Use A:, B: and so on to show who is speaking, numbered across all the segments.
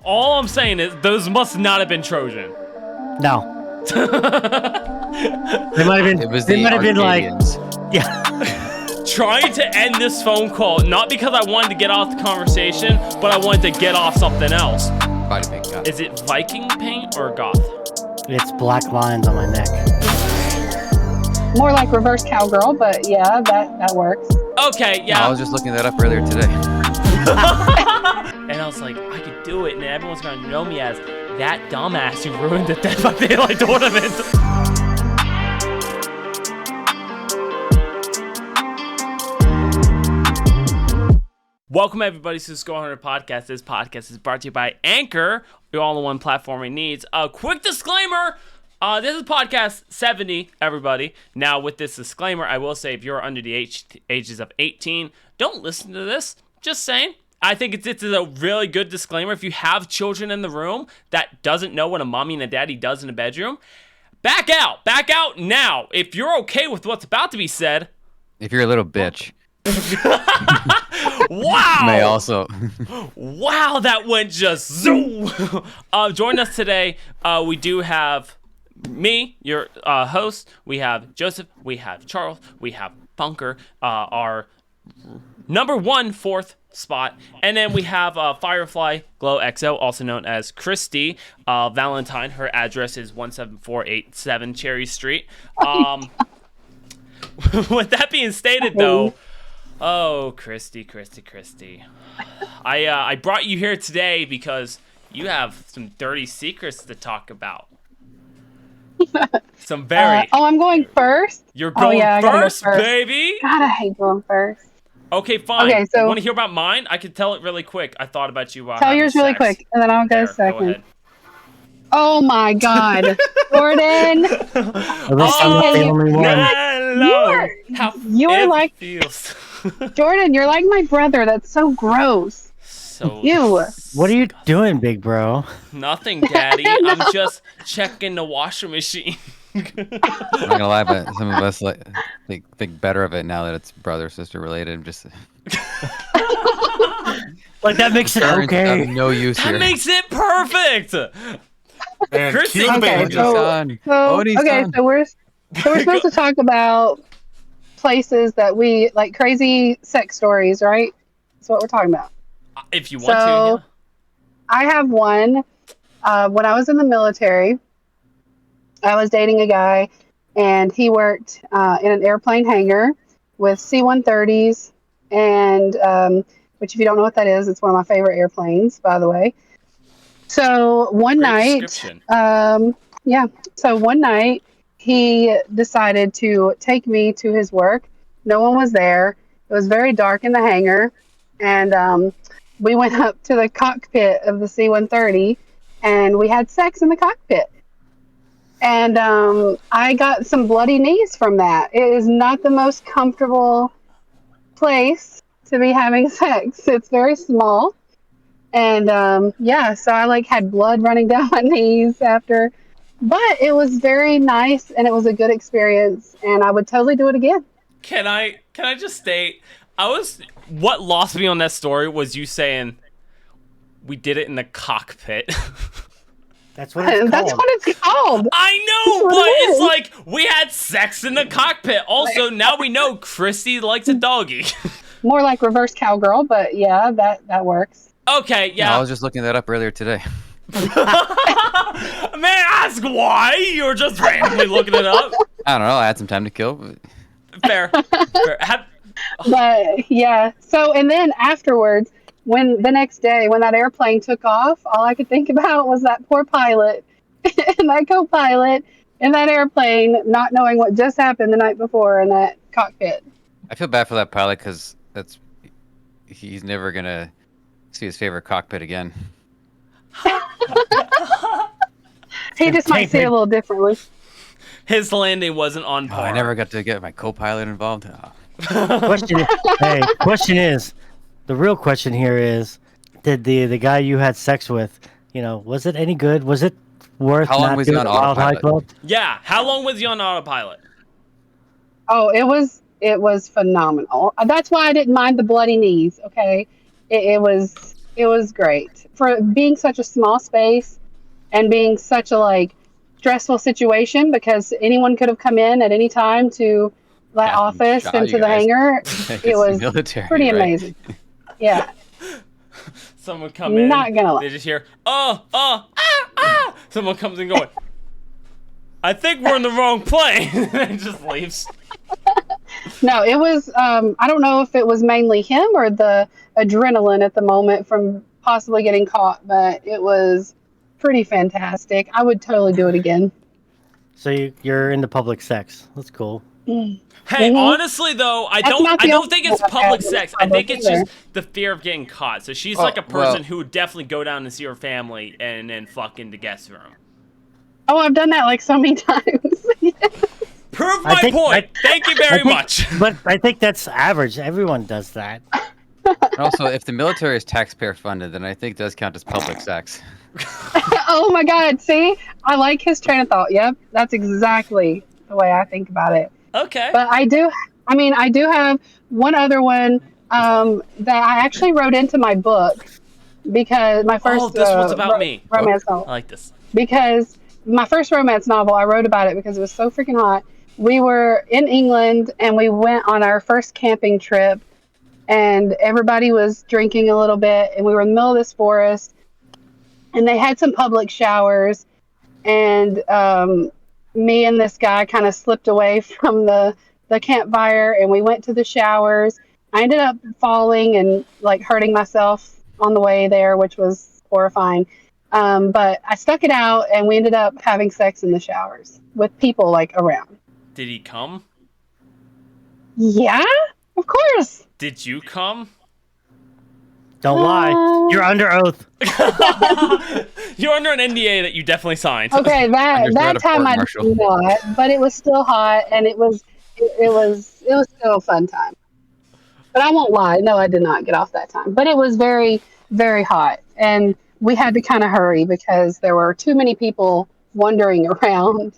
A: All I'm saying is those must not have been Trojan.
B: No. They might have been.
C: It was
B: They
C: the
B: might have been like,
C: Arcadians.
B: yeah.
A: Trying to end this phone call, not because I wanted to get off the conversation, but I wanted to get off something else.
C: Body paint, got it.
A: Is it Viking paint or goth?
B: It's black lines on my neck.
D: More like reverse cowgirl, but yeah, that works.
A: Okay,
C: No,
A: yeah.
C: I was just looking that up earlier today.
A: And I was like, I could do it, and everyone's gonna know me as that dumbass who ruined the Dead by Daylight tournament. Welcome everybody to the Score 100 Podcast. This podcast is brought to you by Anchor, your all-in-one platforming needs. A quick disclaimer, this is podcast 70, everybody. Now, with this disclaimer, I will say if you're under the ages of 18, don't listen to this. Just saying. I think it's a really good disclaimer. If you have children in the room that doesn't know what a mommy and a daddy does in a bedroom, back out now. If you're okay with what's about to be said.
C: If you're a little bitch.
A: Wow.
C: May also.
A: Wow, that went just zoom. Join us today. We do have me, your host. We have Joseph. We have Charles. We have Bunker, our number one fourth spot. And then we have Firefly Glow XO, also known as Christy Valentine. Her address is 17487 Cherry Street. With that being stated, though, oh, Christy. I brought you here today because you have some dirty secrets to talk about. Some very...
D: I'm going first?
A: You're going first, baby!
D: God, I hate going first.
A: Okay, fine.
D: Okay, so...
A: You want to hear about mine? I can tell it really quick. I thought about you while
D: Tell yours really quick, and then I'll go second.
A: Go ahead.
D: Oh my God. Jordan!
B: At least I'm not the only one.
D: You are like...
A: feels.
D: Jordan, you're like my brother. That's so gross.
A: So
D: Ew.
B: What are you doing, big bro?
A: Nothing, Daddy. I'm just checking the washer machine.
C: I'm not gonna lie, but some of us think better of it now that it's brother sister related. Just
B: Like that makes it okay.
C: of no use here.
A: That makes it perfect.
E: Man,
A: Christy-
E: cute
D: Okay,
E: baby.
D: so we're supposed to talk about places that we like, crazy sex stories, right? That's what we're talking about.
A: If you want to, yeah.
D: I have one. When I was in the military, I was dating a guy, and he worked in an airplane hangar with C-130s, and which, if you don't know what that is, it's one of my favorite airplanes, by the way. So one night, So one night, he decided to take me to his work. No one was there. It was very dark in the hangar, and we went up to the cockpit of the C-130, and we had sex in the cockpit. And I got some bloody knees from that. It is not the most comfortable place to be having sex. It's very small. And so I had blood running down my knees after. But it was very nice, and it was a good experience, and I would totally do it again.
A: Can I just state, what lost me on that story was you saying we did it in the cockpit.
B: That's what it's called.
D: That's what it's called.
A: I know, but it's like we had sex in the cockpit. Also, now we know Christy likes a doggy.
D: More like reverse cowgirl, but yeah, that works.
A: Okay, yeah.
C: No, I was just looking that up earlier today.
A: May I ask why? You were just randomly looking it up?
C: I don't know. I had some time to kill. But...
A: Fair.
D: But yeah, so and then afterwards, when the next day when that airplane took off, all I could think about was that poor pilot and that co-pilot in that airplane, not knowing what just happened the night before in that cockpit.
C: I feel bad for that pilot because he's never gonna see his favorite cockpit again.
D: He just might see it a little differently.
A: His landing wasn't on par.
C: I never got to get my co-pilot involved. Oh.
B: The real question here is, did the guy you had sex with, was it any good? Was it worth
C: How long
B: not
C: was he
B: doing
C: on
B: Wild High
C: autopilot?
B: Club?
A: Yeah, how long was you on autopilot?
D: Oh, it was phenomenal. That's why I didn't mind the bloody knees. Okay, it was It was great for being such a small space and being such a like stressful situation because anyone could have come in at any time to that
C: Yeah,
D: office
C: shot
D: and
C: you
D: to the
C: guys.
D: hangar.
C: It's
D: It was
C: military,
D: pretty
C: right?
D: amazing. Yeah,
A: Someone come in,
D: not gonna lie.
A: they just hear, someone comes in going, I think we're in the wrong plane, and just leaves.
D: No, it was. I don't know if it was mainly him or the adrenaline at the moment from possibly getting caught, but it was pretty fantastic. I would totally do it again.
B: So you're into public sex. That's cool.
A: Hey,
D: Mhm.
A: honestly though, I
D: That's not the
A: don't
D: only
A: think
D: one
A: it's
D: I've
A: public
D: had that's
A: sex. I
D: public
A: think it's
D: either.
A: just the fear of getting caught. So she's
C: Oh,
A: like a person
C: well-
A: who would definitely go down and see her family and then fuck in the guest room.
D: Oh, I've done that like so many times.
A: Prove
B: I
A: my
B: think-
A: point. Thank you very much.
B: But I think that's average. Everyone does that.
C: And also, if the military is taxpayer funded, then I think it does count as public sex.
D: Oh my God! See, I like his train of thought. Yep, that's exactly the way I think about it.
A: Okay.
D: But I do. I mean, I do have one other one that I actually wrote into my book because my first
A: Oh, this one's about me.
D: romance
A: I
D: novel.
A: like this.
D: Because my first romance novel, I wrote about it because it was so freaking hot. We were in England and we went on our first camping trip, and everybody was drinking a little bit, and we were in the middle of this forest, and they had some public showers, and me and this guy kind of slipped away from the campfire, and we went to the showers. I ended up falling and like hurting myself on the way there, which was horrifying. But I stuck it out, and we ended up having sex in the showers with people like around.
A: Did he come?
D: Yeah, of course.
A: Did you come?
B: Don't lie. You're under oath.
A: You're under an NDA that you definitely signed.
D: Okay, that
C: Under threat of
D: time I
C: court-martial.
D: did not, but it was still hot, and it was still a fun time. But I won't lie, no, I did not get off that time. But it was very, very hot, and we had to kind of hurry because there were too many people wandering around.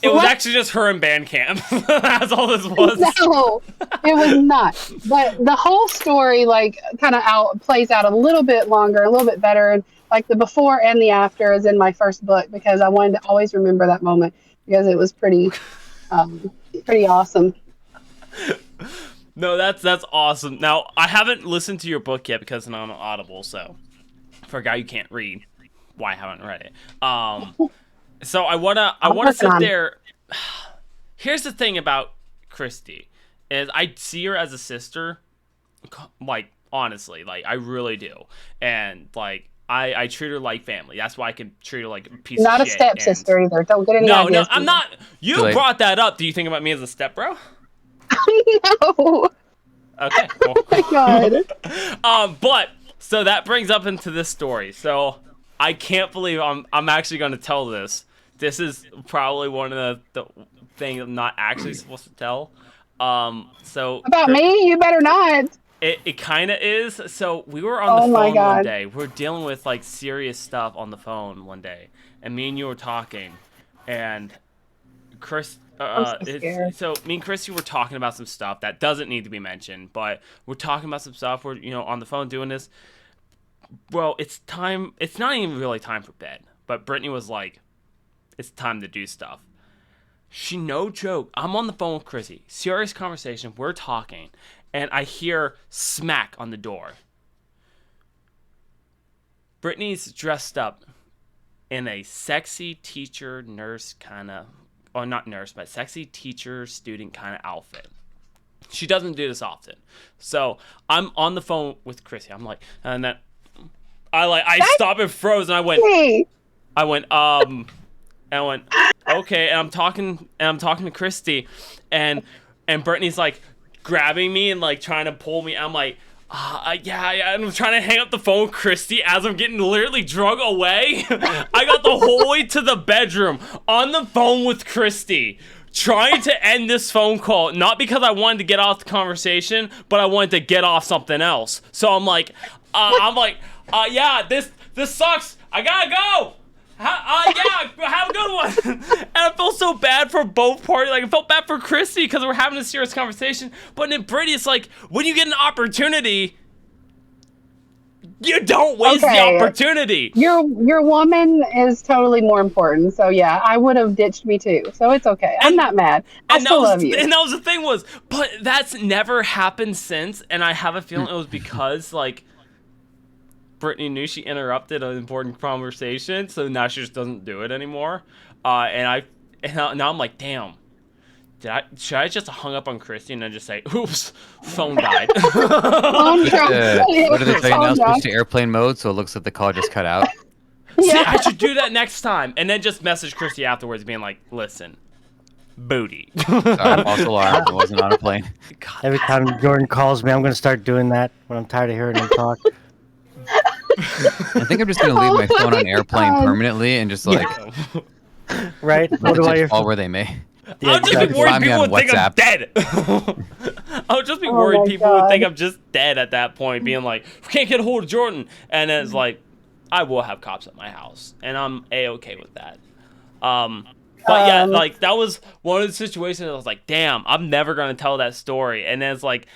A: It was
D: What?
A: actually just her in band camp. That's all this was.
D: No, it was not. But the whole story, like, kind of plays out a little bit longer, a little bit better. And like the before and the after is in my first book because I wanted to always remember that moment because it was pretty awesome.
A: No, that's awesome. Now, I haven't listened to your book yet because I'm on Audible, so for a guy who can't read, why I haven't read it. So I wanna sit
D: working on it.
A: there. Here's the thing about Christy, is I see her as a sister, like honestly, like I really do, and like I treat her like family. That's why I can treat her like a piece
D: Not
A: of
D: a
A: shit.
D: stepsister either. Don't get any
A: No,
D: ideas.
A: I'm not. You
C: Too late.
A: brought that up. Do you think about me as a step bro?
D: No.
A: Okay. Cool.
D: Oh my God.
A: But so that brings up into this story. So I can't believe I'm actually going to tell this. This is probably one of the things I'm not actually supposed to tell. So
D: About me? You better not.
A: it kind of is. So we were on
D: Oh
A: the
D: my
A: phone one
D: God.
A: day. We're dealing with like serious stuff on the phone one day, and me and you were talking, and Chris.
D: I'm so scared.
A: So me and Christy were talking about some stuff that doesn't need to be mentioned, but we're talking about some stuff. We're on the phone doing this. Well, it's time. It's not even really time for bed, but Brittany was like, "It's time to do stuff." She no joke. I'm on the phone with Chrissy. Serious conversation. We're talking, and I hear smack on the door. Brittany's dressed up in a sexy teacher nurse kind of, or not nurse, but sexy teacher student kind of outfit. She doesn't do this often. So I'm on the phone with Chrissy. I'm like, and then I stopped and froze, and I went,
D: Hey.
A: and I went, okay, and I'm talking to Christy, and Brittany's like grabbing me and like trying to pull me. I'm like, yeah, and I'm trying to hang up the phone with Christy as I'm getting literally drug away. I got the whole way to the bedroom on the phone with Christy, trying to end this phone call, not because I wanted to get off the conversation, but I wanted to get off something else. So I'm like, yeah, this sucks. I gotta go. Yeah, have a good one. And I felt so bad for both parties. Like, I felt bad for Christy because we're having a serious conversation. But then Brady, it's like, when you get an opportunity, You don't waste the
D: Okay.
A: opportunity.
D: Your woman is totally more important. So yeah, I would have ditched me too. So it's okay. I'm
A: And-
D: not mad. I still love you.
A: And that was the thing was, but that's never happened since, and I have a feeling it was because like Brittany knew she interrupted an important conversation, so now she just doesn't do it anymore. And now I'm like, damn. Should I just hung up on Christy and then just say, "Oops, phone died"?
D: Phone drop.
C: What did they tell you now?
D: Phone drop.
C: Switch to airplane mode, so it looks like the call just cut out.
A: See,
D: Yeah.
A: I should do that next time, and then just message Christy afterwards, being like, "Listen, booty."
C: Sorry, false alarm. It wasn't on a plane.
B: Every time Jordan calls me, I'm going to start doing that when I'm tired of hearing him talk.
C: I think I'm just gonna leave my phone on airplane
D: God.
C: permanently and just like
B: Right? What do I?
C: all where they may.
B: Yeah,
A: I'll just
B: exactly.
A: be worried
C: Find me
A: people
C: on
A: would think I'm
C: WhatsApp.
A: dead. I'll just be
D: Oh
A: worried
D: my
A: people would think
D: God.
A: I'm just dead at that point, being like, "We can't get a hold of Jordan," and then it's like, I will have cops at my house, and I'm a-okay with that. But yeah, like that was one of the situations. I was like, "Damn, I'm never gonna tell that story." And then it's like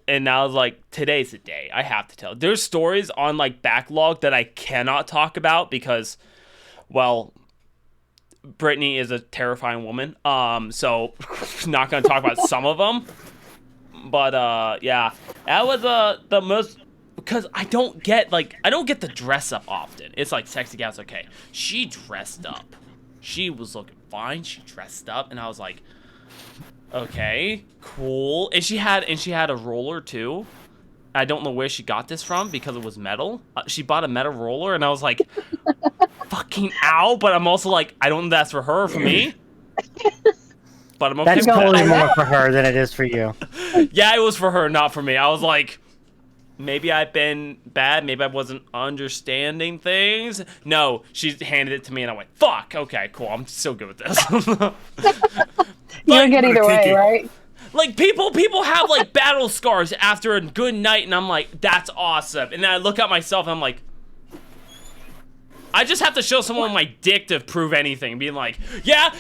A: and now it's like, today's the day. I have to tell. There's stories on like backlog that I cannot talk about because, well, Brittany is a terrifying woman. So not gonna talk about some of them. But yeah, that was the most. Because I don't get the dress up often. It's like sexy gals, okay. She dressed up. She was looking fine. She dressed up, and I was like, okay, cool. And she had a roller too. I don't know where she got this from because it was metal. She bought a metal roller, and I was like, fucking ow. But I'm also like, I don't know if that's for her or for me. But I'm okay
B: That's
A: with
B: totally
A: that.
B: more for her than it is for you.
A: Yeah, it was for her, not for me. I was like, maybe I've been bad. Maybe I wasn't understanding things. No, she handed it to me, and I went, fuck. Okay, cool. I'm so good with this.
D: You're good either way, right?
A: Like, people have, like, battle scars after a good night, and I'm like, that's awesome. And then I look at myself, and I'm like, I just have to show someone my dick to prove anything. Being like, yeah,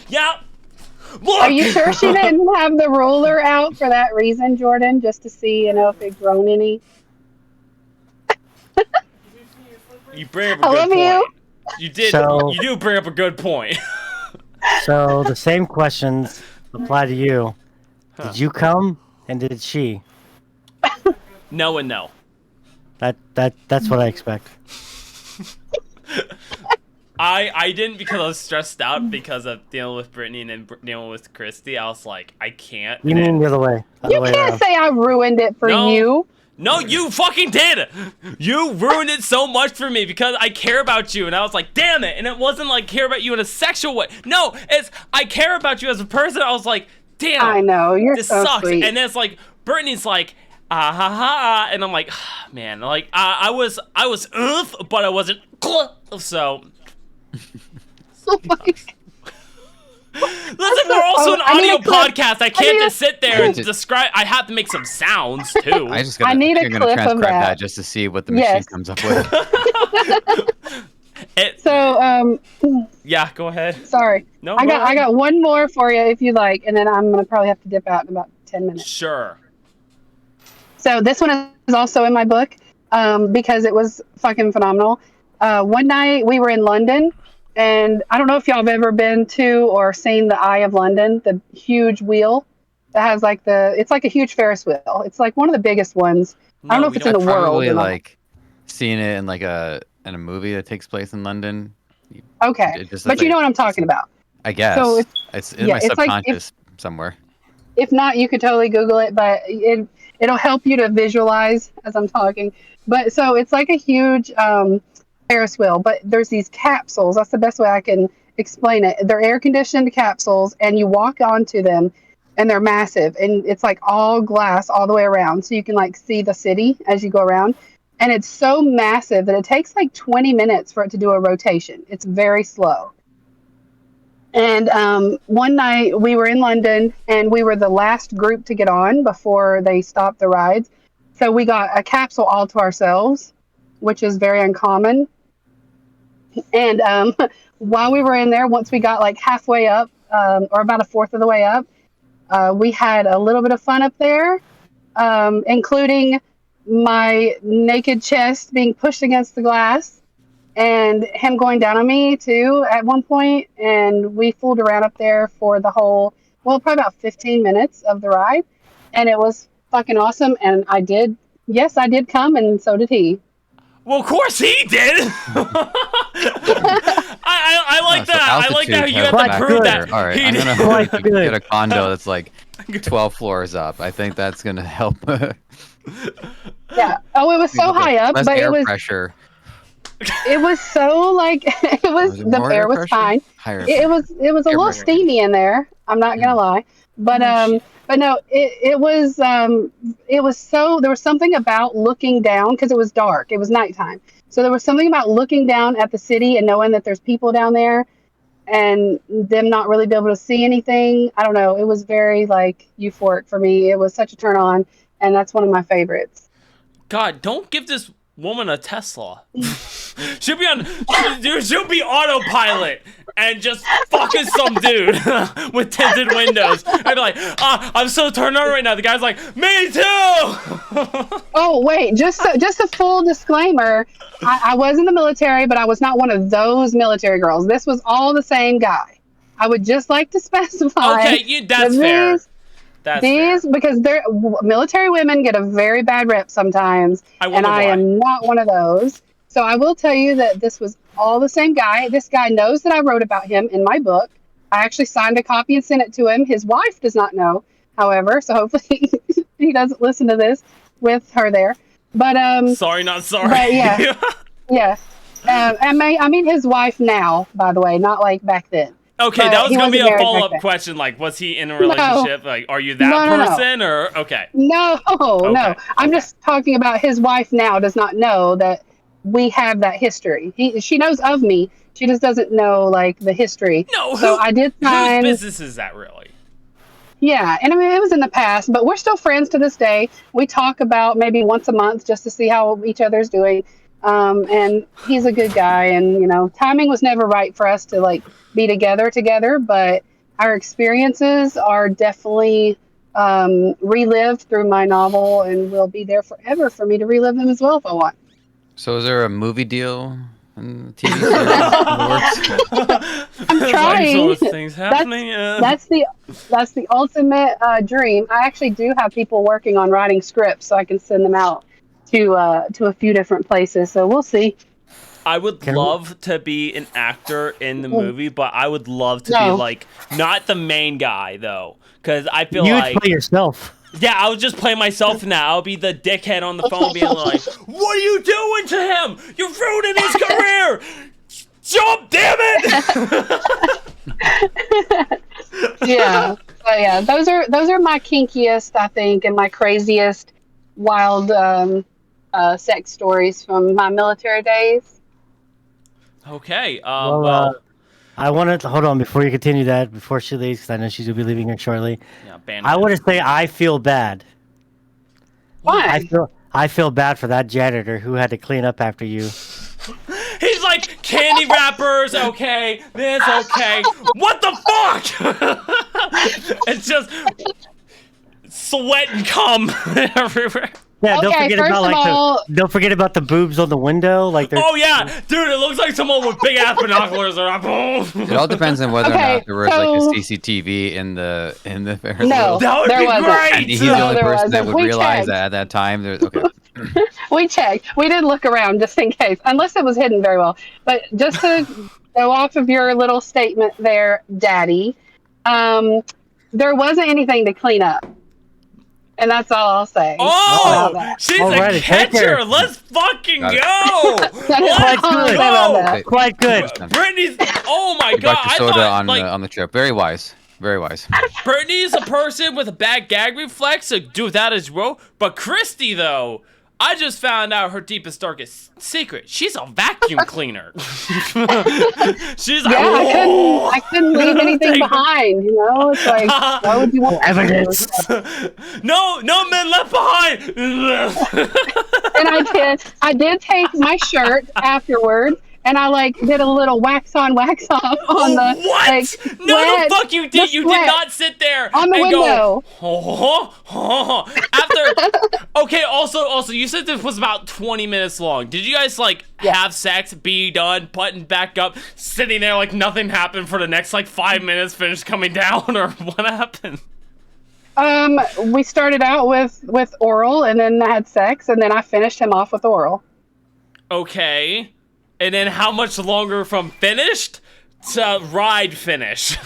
A: look!
D: Are you sure she didn't have the roller out for that reason, Jordan? Just to see, if it grown any?
A: You bring up a
D: I
A: good
D: love
A: point.
D: you.
A: You did.
B: So-
A: You do bring up a good point.
B: So the same questions apply to you. Did you come and did she?
A: No and no.
B: That's what I expect.
A: I didn't because I was stressed out because of dealing with Brittany and then dealing with Christy. I was like, I can't.
B: You
A: And then-
B: mean the other way? Other
D: You
B: way
D: can't
B: around.
D: say I ruined it for
A: No.
D: you.
A: No, you fucking did. You ruined it so much for me because I care about you, and I was like, damn it. And it wasn't like care about you in a sexual way. No, it's I care about you as a person. I was like, damn.
D: I know, you're
A: This
D: so
A: sucks.
D: sweet.
A: And then it's like Brittany's like, ah ha ha, and I'm like, man, like I was but I wasn't. So
D: Oh my God.
A: listen, we're also an
D: I need
A: audio
D: a clip.
A: podcast. I can't
D: need
A: just sit there and describe. I have to make some sounds too.
C: I just
D: I need a
C: you're gonna
D: clip of
C: transcribe
D: that.
C: that just to see what the machine
D: Yes.
C: comes up with.
D: So,
A: Yeah, go ahead.
D: sorry.
A: No,
D: I
A: go ahead.
D: got one more for you if you like, and then I'm gonna probably have to dip out in about 10 minutes.
A: Sure.
D: So this one is also in my book because it was fucking phenomenal. One night we were in London, and I don't know if y'all have ever been to or seen the Eye of London, the huge wheel that has like it's like a huge Ferris wheel. It's like one of the biggest ones. I don't know if
A: we
D: it's in the world.
C: Probably
D: or not.
C: like seeing it in like a movie that takes place in London.
D: Okay,
C: It just
D: but
C: looks
D: you
C: like-
D: know what I'm talking about.
C: I guess
D: So
C: it's in
D: yeah,
C: my
D: it's like
C: subconscious somewhere.
D: If not, you could totally Google it, but it'll help you to visualize as I'm talking. But so it's like a huge Ferris wheel, but there's these capsules. That's the best way I can explain it. They're air conditioned capsules, and you walk onto them, and they're massive, and it's like all glass all the way around, so you can like see the city as you go around. And it's so massive that it takes like 20 minutes for it to do a rotation. It's very slow. And one night we were in London, and we were the last group to get on before they stopped the rides. So we got a capsule all to ourselves, which is very uncommon. And while we were in there, once we got like halfway up, or about a fourth of the way up, we had a little bit of fun up there, including my naked chest being pushed against the glass, and him going down on me too at one point, and we fooled around up there for the whole, well, probably about 15 minutes of the ride, and it was fucking awesome. And yes, I did come, and so did he.
A: Well, of course he did. I like
C: So
A: that. I like that
C: altitude
A: you have
C: has
A: to
C: factor.
A: prove that.
C: All right,
A: he
C: I'm
A: did.
C: gonna hope you can get a condo that's like 12 floors up. I think that's gonna help.
D: Yeah. Oh, it was so high up,
C: Less
D: but
C: air
D: it was
C: pressure.
D: it was so like it was
C: it
D: the
C: more
D: air was
C: pressure?
D: fine.
C: Higher.
D: It was a little
C: pressure.
D: steamy in there. I'm not gonna lie, but no, it was so, there was something about looking down because it was dark. It was nighttime, so there was something about looking down at the city and knowing that there's people down there, and them not really be able to see anything. I don't know. It was very like euphoric for me. It was such a turn on, and that's one of my favorites.
A: God, don't give this woman a Tesla. she'll be autopilot and just fucking some dude with tinted windows. And be like, I'm so turned on right now. The guy's like, me too.
D: Oh wait, just a full disclaimer. I was in the military, but I was not one of those military girls. This was all the same guy. I would just like to specify.
A: Okay, that's fair.
D: These, because military women get a very bad rep sometimes, and I am not one of those. So I will tell you that this was all the same guy. This guy knows that I wrote about him in my book. I actually signed a copy and sent it to him. His wife does not know, however, so hopefully he doesn't listen to this with her there. But
A: sorry, not sorry.
D: But yeah, yeah. I mean his wife now, by the way, not like back then.
A: Okay,
D: But
A: that was
D: he
A: gonna be a
D: wasn't married back
A: follow-up
D: then.
A: question. Like, was he in a relationship? Like, are you that
D: No.
A: person or okay?
D: No. I'm just talking about his wife now does not know that we have that history. She knows of me. She just doesn't know like the history.
A: No,
D: so I did sign.
A: Whose business is that really?
D: Yeah, and I mean it was in the past, but we're still friends to this day. We talk about maybe once a month just to see how each other's doing. And he's a good guy, and you know, timing was never right for us to like be together, but our experiences are definitely relived through my novel, and will be there forever for me to relive them as well if I want.
C: So is there a movie deal in the TV series in the works?
D: I'm trying.
A: Those things happening.
D: That's the ultimate dream. I actually do have people working on writing scripts, so I can send them out to a few different places. So we'll see.
A: I would love to be an actor in the movie, but I would love to be like not the main guy though, because I feel
B: you
A: like
B: would play yourself.
A: yeah, I would just play myself now. I'll be the dickhead on the phone, being like, "What are you doing to him? You're ruining his career! Jump, damn it!"
D: Yeah. So yeah, those are my kinkiest, I think, and my craziest wild sex stories from my military days.
A: Okay.
B: Well, I wanted to hold on before you continue that, before she leaves, because I know she's gonna be leaving here shortly.
A: yeah,
B: I want to say I feel bad.
D: Why?
B: I feel bad for that janitor who had to clean up after you.
A: He's like candy wrappers, okay. This, okay. What the fuck? It's just sweat and cum everywhere.
B: Yeah,
D: Okay,
B: don't forget about the boobs on the window. Like,
A: Oh yeah, dude, it looks like someone with big ass binoculars.
C: It all depends on whether or
D: Okay,
C: not there was like
D: so-
C: a CCTV in the Ferris
D: No,
C: wheel.
A: That would
D: there
A: be
D: wasn't.
A: great.
C: And he's the
D: No,
C: only
D: there
C: person that
D: wasn't.
C: would
D: We
C: realize
D: checked.
C: that at that time. Okay.
D: We checked. We did look around just in case, unless it was hidden very well. But just to go off of your little statement there, Daddy, there wasn't anything to clean up. And that's all I'll say.
A: Oh,
D: about that.
A: she's
B: Alrighty,
A: a
B: take
A: catcher.
B: care.
A: Let's fucking
C: Got it.
A: go.
D: That is
A: Let's
D: all I'll say
A: go.
D: about that.
B: Quite good.
A: Brittany's. Oh my
C: You
A: god!
C: bought your
A: I
C: soda
A: thought like
C: on the trip. Very wise. Very wise.
A: Brittany's a person with a bad gag reflex, so do that as well. But Christy, though, I just found out her deepest, darkest secret. She's a vacuum cleaner. She's like,
D: Yeah,
A: "Whoa."
D: I couldn't leave anything behind, you know? It's like, why would you want
B: Evidence.
A: No men left behind.
D: And I did take my shirt afterwards and I like did a little wax on, wax off on the
A: what?
D: like
A: No,
D: sweat,
A: the fuck you did. You did not sit there
D: on the
A: and
D: window.
A: go, after. Okay, also, you said this was about 20 minutes long. Did you guys like have sex, be done, button back up, sitting there like nothing happened for the next like 5 minutes, finish coming down, or what happened?
D: We started out with oral, and then I had sex, and then I finished him off with oral.
A: Okay. And then how much longer from finished to ride finish?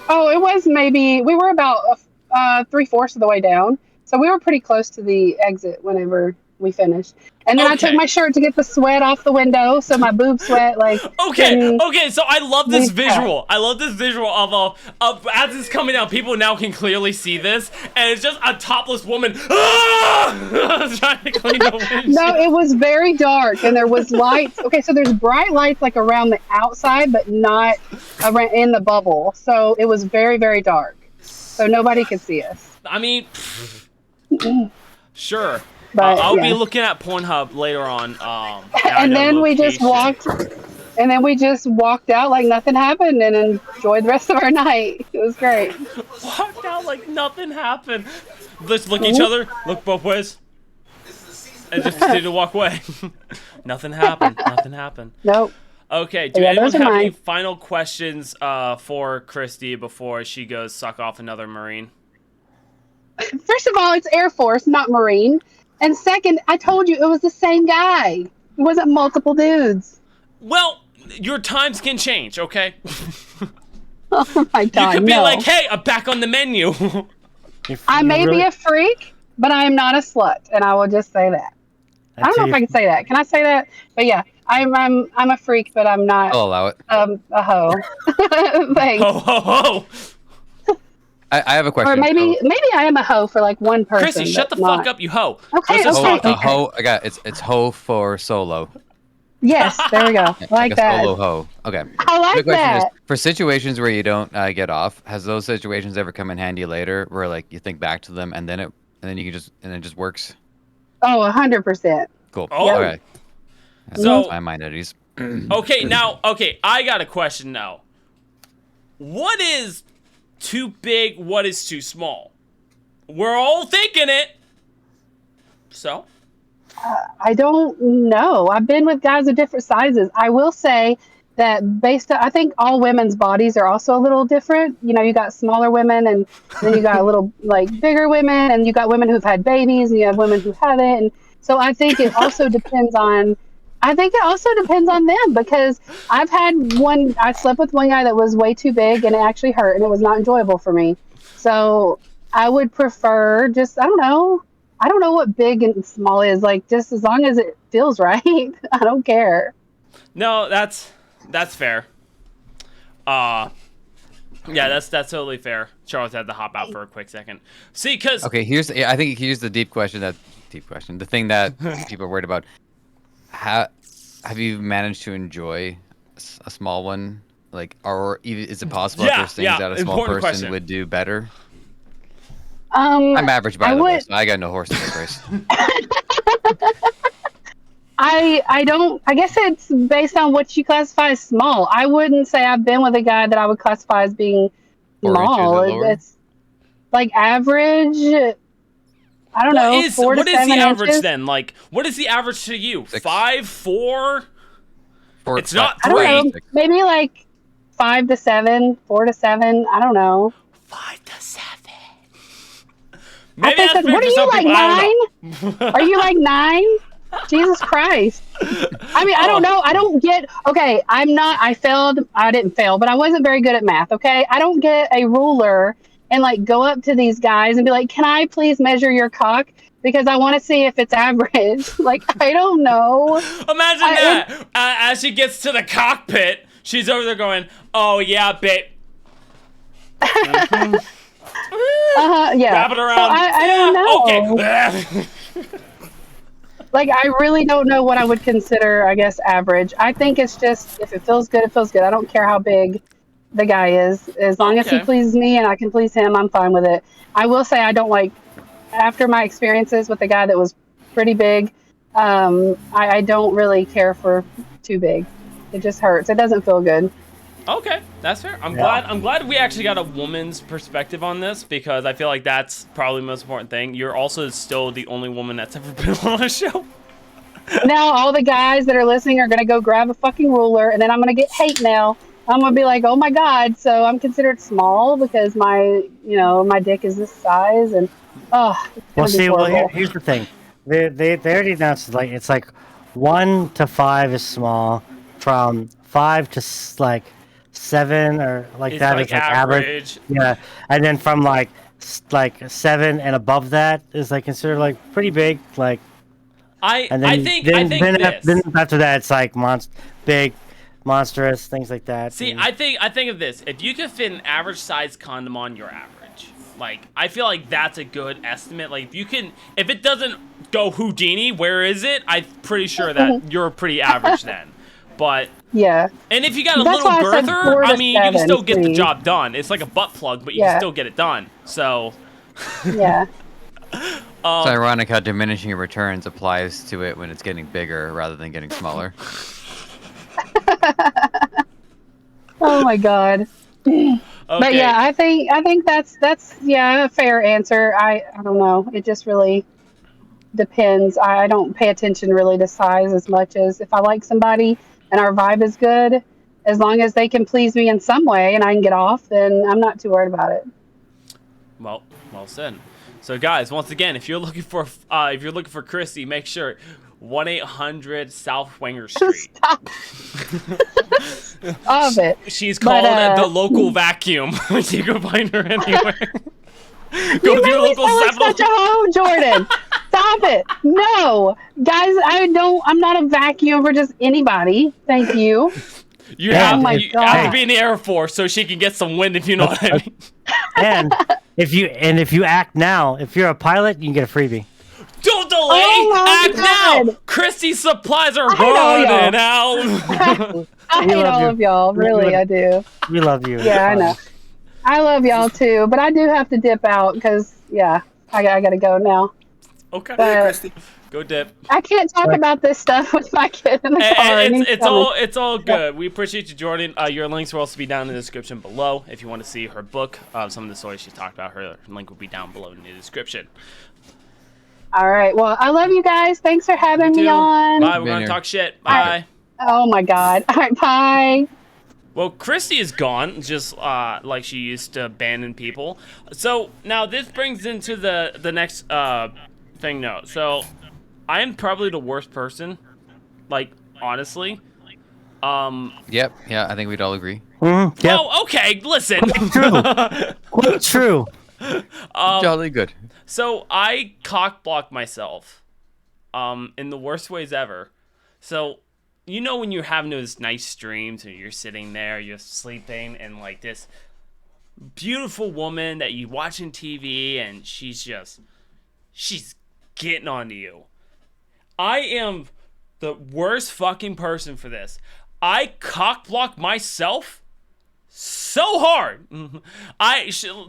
D: Oh, it was maybe, we were about 3/4 of the way down. So we were pretty close to the exit whenever we finished. And then I took my shirt to get the sweat off the window, so my boob sweat like.
A: Okay, so I love this visual. I love this visual of as it's coming out, people now can clearly see this, and it's just a topless woman trying to clean the windshield.
D: No, it was very dark, and there was lights. Okay, so there's bright lights like around the outside, but not around in the bubble. So it was very, very dark. So nobody could see us.
A: I mean, sure.
D: But,
A: I'll be looking at Pornhub later on.
D: And then we just walked out like nothing happened and enjoyed the rest of our night. It was great.
A: Walked out like nothing happened. Let's look at each other, look both ways, and just continue to walk away. Nothing happened. Nothing happened.
D: Nope.
A: Okay, do anyone have any final questions for Christy before she goes suck off another Marine?
D: First of all, it's Air Force, not Marine. And second, I told you it was the same guy. It wasn't multiple dudes.
A: Well, your times can change, okay?
D: Oh my God,
A: you could be like, hey, I'm back on the menu.
D: I may be a freak, but I am not a slut, and I will just say that. I don't know if I can say that. Can I say that? But yeah, I'm a freak, but I'm not.
C: I'll allow it.
D: A hoe. Thanks.
A: Ho ho ho.
C: I have a question.
D: Or maybe I am a hoe for like one person.
A: Christy, shut the fuck up, you hoe.
D: Okay,
C: a hoe. I got it's hoe for solo.
D: Yes, there we go. I like that.
C: Solo hoe. Okay.
D: I like that.
C: For situations where you don't get off, has those situations ever come in handy later, where like you think back to them and then it just works?
D: Oh, 100%.
C: Cool.
A: Oh.
C: All right.
A: So
C: my mind at ease.
A: Okay, I got a question now. What is too big? What is too small? We're all thinking it. So?
D: I don't know. I've been with guys of different sizes. I will say that I think all women's bodies are also a little different. You know, you got smaller women, and then you got a little like bigger women, and you got women who've had babies, and you have women who haven't. And so I think it also depends on them, because I slept with one guy that was way too big, and it actually hurt, and it was not enjoyable for me. So I would prefer I don't know what big and small is, like, just as long as it feels right. I don't care.
A: No, that's fair. Yeah, that's totally fair. Charles had to hop out for a quick second. See, because
C: I think here's the deep question. The thing that people are worried about. Have you managed to enjoy a small one? Like, or is it possible that there's things that a small person would do better? I'm average by the way, so I got no horse in this race.
D: I guess it's based on what you classify as small. I wouldn't say I've been with a guy that I would classify as being small. It's like average. I don't know. 4 to 7
A: what is the average
D: inches?
A: then? Like, what is the average to you?
C: 6.
A: 5, 4? It's not 3.
D: I don't know. Maybe like 5 to 7, 4 to 7. I don't know.
A: 5 to 7.
D: Maybe what are you, like 9? Are you like 9? Jesus Christ. I mean, I don't know. I don't get, okay, I didn't fail, but I wasn't very good at math, okay? I don't get a ruler and like go up to these guys and be like, can I please measure your cock? Because I want to see if it's average. Like, I don't know.
A: Imagine that. As she gets to the cockpit, she's over there going, oh yeah, babe.
D: Yeah.
A: Wrap it around.
D: So I don't know.
A: Okay.
D: Like, I really don't know what I would consider, I guess, average. I think it's just, if it feels good, it feels good. I don't care how big the guy is. As long as he pleases me and I can please him, I'm fine with it. I will say I don't like, after my experiences with the guy that was pretty big, I don't really care for too big. It just hurts. It doesn't feel good.
A: Okay, that's fair. I'm
B: Yeah.
A: glad we actually got a woman's perspective on this, because I feel like that's probably the most important thing. You're also still the only woman that's ever been on a show.
D: Now all the guys that are listening are gonna go grab a fucking ruler, and then I'm gonna get hate mail. I'm gonna be like, oh my god, so I'm considered small because my dick is this size, and it's
B: Well,
D: gonna be
B: see,
D: horrible.
B: here's the thing. They already announced like it's like 1 to 5 is small, from 5 to like 7 or like
A: It's
B: that
A: like
B: is like average.
A: average.
B: Yeah, and then from like 7 and above that is like considered like pretty big. Like, and then
A: I think this.
B: then after that it's like big, monstrous things like that.
A: See,
B: and-
A: I think of this. If you can fit an average size condom on, your average. Like, I feel like that's a good estimate. Like, if it doesn't go Houdini, where is it? I'm pretty sure that you're pretty average then. But
D: Yeah.
A: and if you got a
D: That's
A: little
D: why I said 4
A: girther,
D: to
A: I mean, you can
D: 7,
A: still get the
D: please.
A: job done. It's like a butt plug, but you
D: Yeah.
A: can still get it done. So,
D: Yeah.
C: It's ironic how diminishing returns applies to it when it's getting bigger rather than getting smaller.
D: Oh my god.
A: okay.
D: But yeah, I think that's a fair answer. I don't know. It just really depends. I don't pay attention really to size as much as if I like somebody and our vibe is good, as long as they can please me in some way and I can get off, then I'm not too worried about it.
A: Well said. So guys, once again, if you're looking for Christy, make sure 1-800 South Wenger Street.
D: Stop. Of it.
A: She's called the
D: But,
A: local vacuum. You can find her anywhere. Go
D: You
A: to your
D: made me
A: local
D: sound like
A: 7-Eleven.
D: such a hoe, Jordan. Stop it. No. Guys, I'm not a vacuum for just anybody. Thank you.
A: You
B: Yeah,
A: have,
B: oh my
A: you have to
D: God.
A: be in the Air Force so she can get some wind, if you know what I mean.
B: and if you act now, if you're a pilot, you can get a freebie.
A: Don't delay!
D: Oh my
A: Act now!
D: God.
A: Christy's supplies are
D: I know, y'all.
A: running out.
D: I
B: We
D: hate
B: love
D: all
B: you.
D: of y'all. Really, I do.
B: We love you.
D: Yeah, I know. I love y'all too, but I do have to dip out because, I gotta go now.
A: Okay.
D: But
E: Christy.
A: Go dip.
D: I can't talk about this stuff with my kid in the car. and he's coming.
A: It's all good. We appreciate you, Jordan. Your links will also be down in the description below. If you want to see her book, some of the stories she talked about, her link will be down below in the description.
D: All right. Well, I love you guys. Thanks for having me
A: Too.
D: on.
A: Bye. We're
C: Been
A: gonna
C: here.
A: talk shit. Bye.
D: Oh my God. All right. Bye.
A: Well, Christy is gone, just like she used to abandon people. So now this brings into the next thing. No, so I am probably the worst person. Like, honestly.
C: Yep. Yeah, I think we'd all agree.
B: Yep.
A: Oh, okay. Listen.
B: Quite true.
C: Jolly good.
A: So I cock block myself, in the worst ways ever. So, you know when you're having those nice dreams and you're sitting there, you're sleeping, and like this beautiful woman that you watching TV, and she's getting onto you. I am the worst fucking person for this. I cock block myself so hard.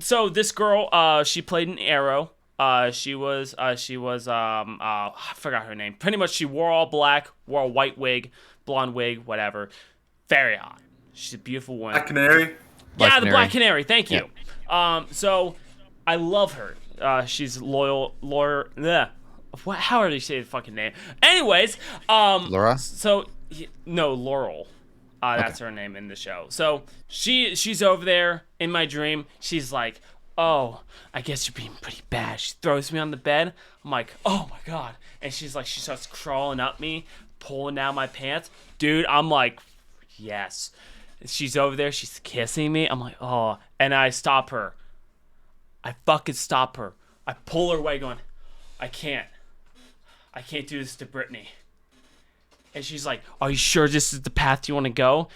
A: So this girl, she played an Arrow. She was I forgot her name. Pretty much she wore all black, wore a white wig, blonde wig, whatever. Very hot. She's a beautiful woman.
E: Black Canary.
A: Yeah, the
C: Canary.
A: Black Canary. Thank you. So I love her. She's loyal. Yeah. What? How are they say the fucking name? Anyways,
C: Laura?
A: So no, Laurel. That's her name in the show. So she's over there in my dream. She's like, "Oh, I guess you're being pretty bad." She throws me on the bed. I'm like, "Oh my god!" And she starts crawling up me, pulling down my pants. Dude, I'm like, yes. She's over there. She's kissing me. I'm like, oh. And I stop her. I fucking stop her. I pull her away going, I can't do this to Brittany. And she's like, are you sure this is the path you want to go?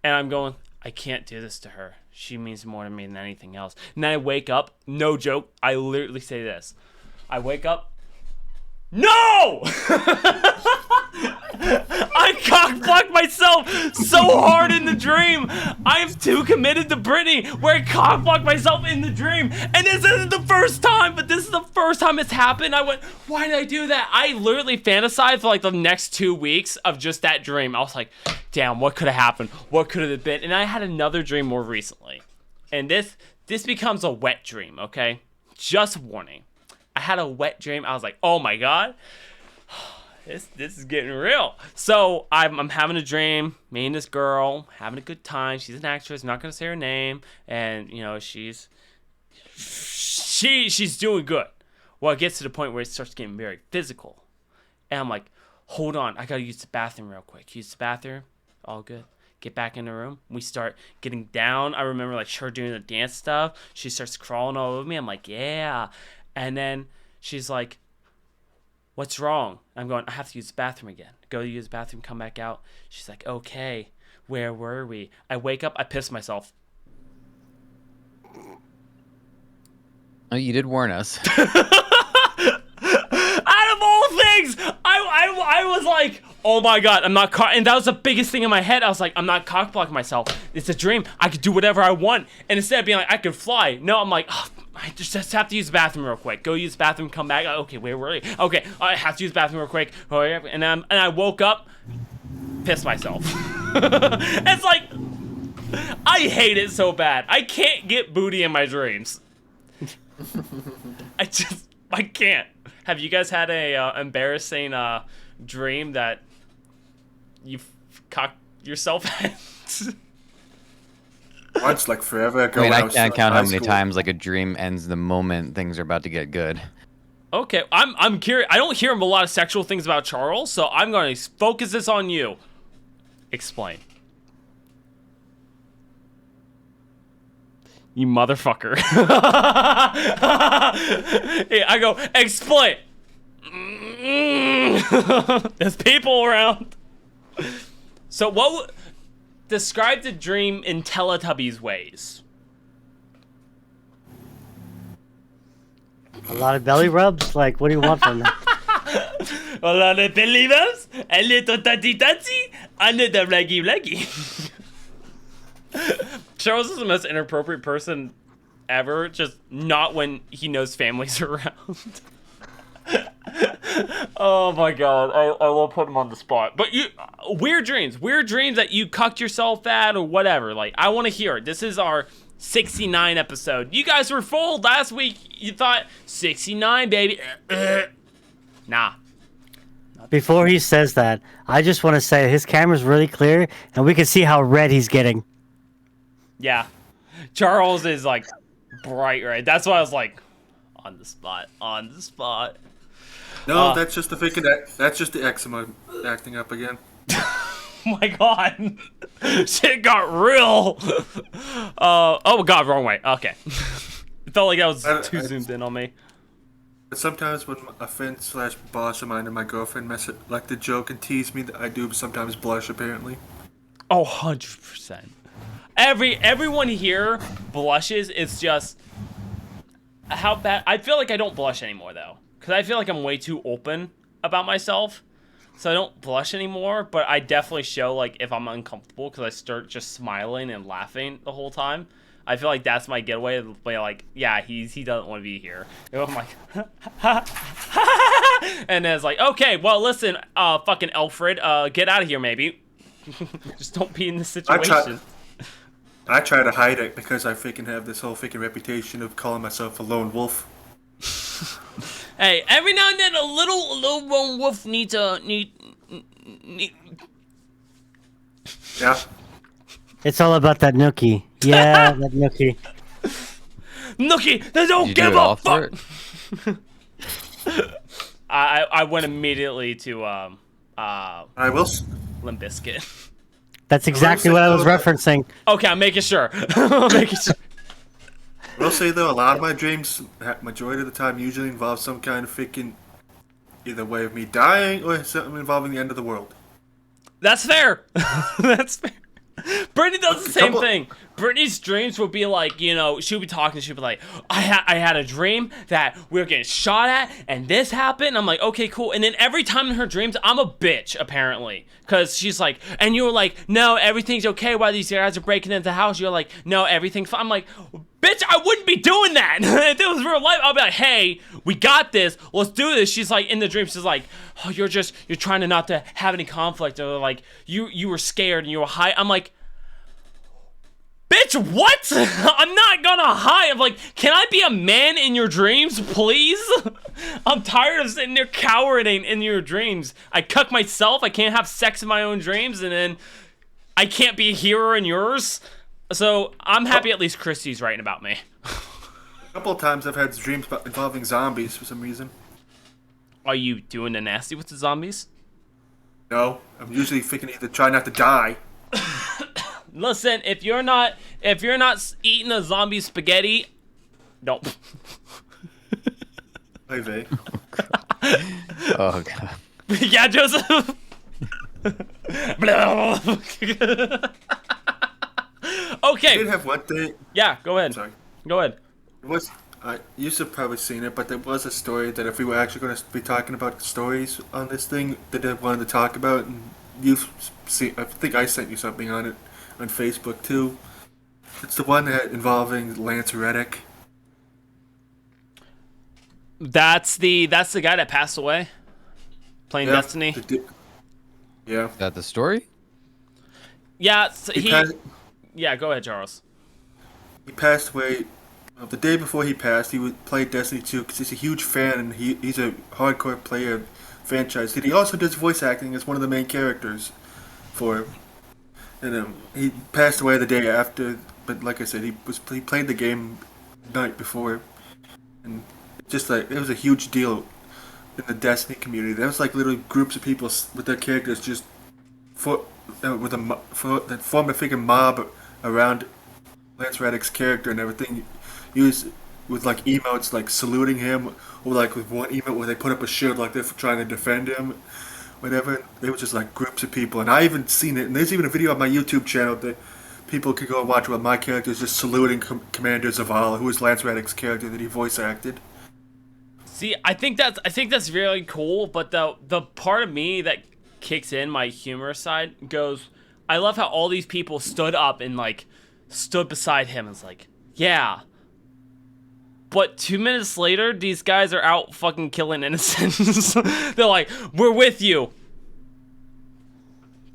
A: And I'm going, I can't do this to her. She means more to me than anything else. And then I wake up, no joke, I literally say this. I wake up, no! I cock-blocked myself so hard in the dream. I am too committed to Brittany where I cock-blocked myself in the dream. And this isn't the first time, but this is the first time it's happened. I went, why did I do that? I literally fantasized for like the next 2 weeks of just that dream. I was like, damn, what could have happened? What could it have been? And I had another dream more recently. And this becomes a wet dream, okay? Just warning. I had a wet dream. I was like, oh my God. This is getting real. So I'm having a dream. Me and this girl having a good time. She's an actress. I'm not gonna say her name. And you know she's doing good. Well, it gets to the point where it starts getting very physical, and I'm like, hold on, I gotta use the bathroom real quick. Use the bathroom. All good. Get back in the room. We start getting down. I remember like her doing the dance stuff. She starts crawling all over me. I'm like, yeah. And then she's like, what's wrong? I'm going, I have to use the bathroom again. Go to use the bathroom, come back out. She's like, okay, where were we? I wake up, I piss myself.
C: Oh, you did warn us.
A: Out of all things, I was like, oh my God, I'm not and that was the biggest thing in my head. I was like, I'm not cock blocking myself. It's a dream. I could do whatever I want. And instead of being like, I could fly, no, I'm like, oh, I just have to use the bathroom real quick. Go use the bathroom, come back. Okay, where were you? Okay, I have to use the bathroom real quick. And I woke up, pissed myself. It's like, I hate it so bad. I can't get booty in my dreams. I can't. Have you guys had a embarrassing dream that you've cocked yourself at?
E: Once, like forever ago.
C: I mean, I
E: was
C: can't
E: in
C: count
E: high
C: how many
E: school.
C: times like a dream ends the moment things are about to get good.
A: Okay, I'm curious. I don't hear a lot of sexual things about Charles, so I'm going to focus this on you. Explain. You motherfucker. Yeah, I go, explain. There's people around. So describe the dream in Teletubbies ways.
B: A lot of belly rubs? Like, what do you want from them?
A: A lot of belly rubs, a little tatty, another blaggy. Charles is the most inappropriate person ever, just not when he knows families are around. Oh my God, I will put him on the spot. But weird dreams that you cucked yourself at or whatever. Like, I want to hear it. This is our 69 episode. You guys were full last week. You thought 69, baby. Nah.
B: Before he says that, I just want to say his camera's really clear, and we can see how red he's getting.
A: Yeah. Charles is like bright red. That's why I was like, on the spot.
E: No, that's just the faking. That's just the eczema acting up again.
A: Oh my God. Shit got real. Oh God, wrong way. Okay. It felt like that was too zoomed in on me.
E: Sometimes when a friend/boss of mine and my girlfriend like to joke and tease me, that I do sometimes blush, apparently.
A: Oh, 100%. Everyone here blushes. It's just how bad. I feel like I don't blush anymore, though. Because I feel like I'm way too open about myself. So I don't blush anymore, but I definitely show, like, if I'm uncomfortable because I start just smiling and laughing the whole time. I feel like that's my getaway. Like, yeah, he doesn't want to be here. And I'm like, and then it's like, okay, well, listen, fucking Alfred, get out of here, maybe. Just don't be in this situation.
E: I try to hide it because I freaking have this whole freaking reputation of calling myself a lone wolf.
A: Hey, every now and then a little lone wolf needs.
E: Yeah.
B: It's all about that nookie. Yeah, that nookie.
A: Nookie, they don't
C: Did you
A: give
C: do it all
A: a
C: for
A: fuck.
C: it?
A: I went immediately to
E: I will.
A: Limp Bizkit.
B: That's exactly what I was referencing.
A: Okay, I'm making sure. I'm making sure.
E: I will say though, a lot of my dreams, majority of the time, usually involve some kind of freaking either way of me dying or something involving the end of the world.
A: That's fair. That's fair. Brittany does the same thing. Brittany's dreams would be like, she'll be talking, she'll be like, I had a dream that we were getting shot at, and this happened. I'm like, okay, cool. And then every time in her dreams, I'm a bitch, apparently. Because she's like, and you were like, no, everything's okay while these guys are breaking into the house. You're like, no, everything's fine. I'm like, bitch, I wouldn't be doing that. If it was real life, I'll be like, hey, we got this. Let's do this. She's like, in the dream, she's like, oh, you're trying to not to have any conflict. Or like, you were scared and you were high. I'm like, bitch, what? I'm not gonna hide. I'm like, can I be a man in your dreams, please? I'm tired of sitting there cowering in your dreams. I cuck myself. I can't have sex in my own dreams, and then I can't be a hero in yours. So I'm happy at least Christy's writing about me.
E: A couple of times I've had dreams involving zombies for some reason.
A: Are you doing the nasty with the zombies?
E: No, I'm usually thinking either try not to die.
A: Listen, if you're not eating a zombie spaghetti, no.
E: Hey, Vay.
C: Oh god.
A: Yeah, Joseph.
E: I
A: Okay.
E: did have one thing.
A: Yeah, go ahead.
E: Sorry.
A: Go ahead.
E: It was, you've probably seen it, but there was a story that if we were actually going to be talking about stories on this thing that I wanted to talk about, and you've seen, I think I sent you something on it on Facebook too. It's the one that involving Lance Reddick.
A: That's the guy that passed away, playing
E: Yeah,
A: Destiny.
E: Yeah.
C: Is that the story?
A: Yeah, so
E: He passed,
A: yeah. Go ahead, Charles.
E: he passed away. The day before he passed, he would play Destiny 2 because he's a huge fan and he's a hardcore player of franchise. He also does voice acting as one of the main characters for it. And he passed away the day after. But like I said, he played the game the night before, and just like it was a huge deal in the Destiny community. There was like little groups of people with their characters just that formed a freaking mob around Lance Reddick's character and everything. He was with like emotes like saluting him, or like with one emote where they put up a shield like they're trying to defend him, whatever. They were just like groups of people, and I even seen it. And there's even a video on my YouTube channel that people could go and watch where my character is just saluting Commander Zavala, who is Lance Reddick's character that he voice acted.
A: See, I think that's really cool, but the part of me that kicks in my humor side goes, I love how all these people stood up and like stood beside him and was like, yeah. But 2 minutes later, these guys are out fucking killing innocents. They're like, we're with you.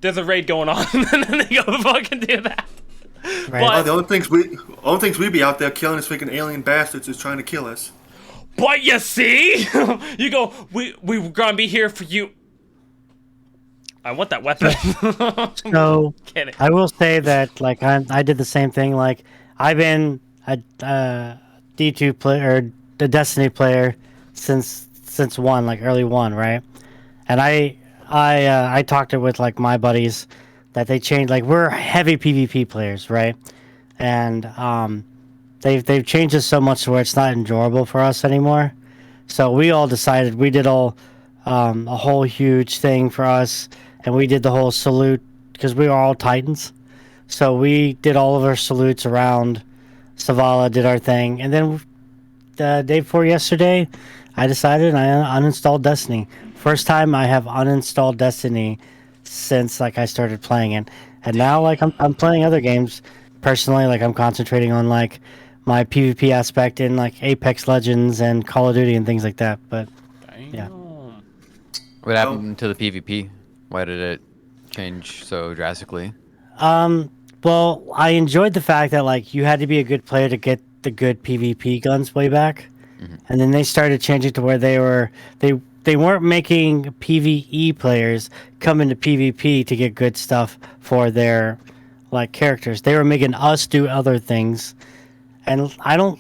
A: There's a raid going on, and then they go fucking do that.
B: Right.
A: But,
E: The only things we be out there killing is freaking alien bastards who's trying to kill us.
A: but you see, you go, we're gonna be here for you. I want that weapon.
B: So
A: Kidding.
B: I will say that like I did the same thing. Like I've been a D2 player or the Destiny player since one, like early one, right? And I talked it with like my buddies that they changed. Like we're heavy PvP players, right? And they've changed it so much to where it's not enjoyable for us anymore. So we all decided we did a whole huge thing for us, and we did the whole salute because we were all Titans. So we did all of our salutes around Zavala, did our thing, and then the day before yesterday, I decided I uninstalled Destiny. First time I have uninstalled Destiny since like I started playing it, and now like I'm playing other games personally. Like I'm concentrating on like my PvP aspect in like Apex Legends and Call of Duty and things like that. But yeah.
C: What happened to the PvP? Why did it change so drastically?
B: Well, I enjoyed the fact that like you had to be a good player to get the good PvP guns way back, and then they started changing to where they weren't making PvE players come into PvP to get good stuff for their like characters. They were making us do other things, and I don't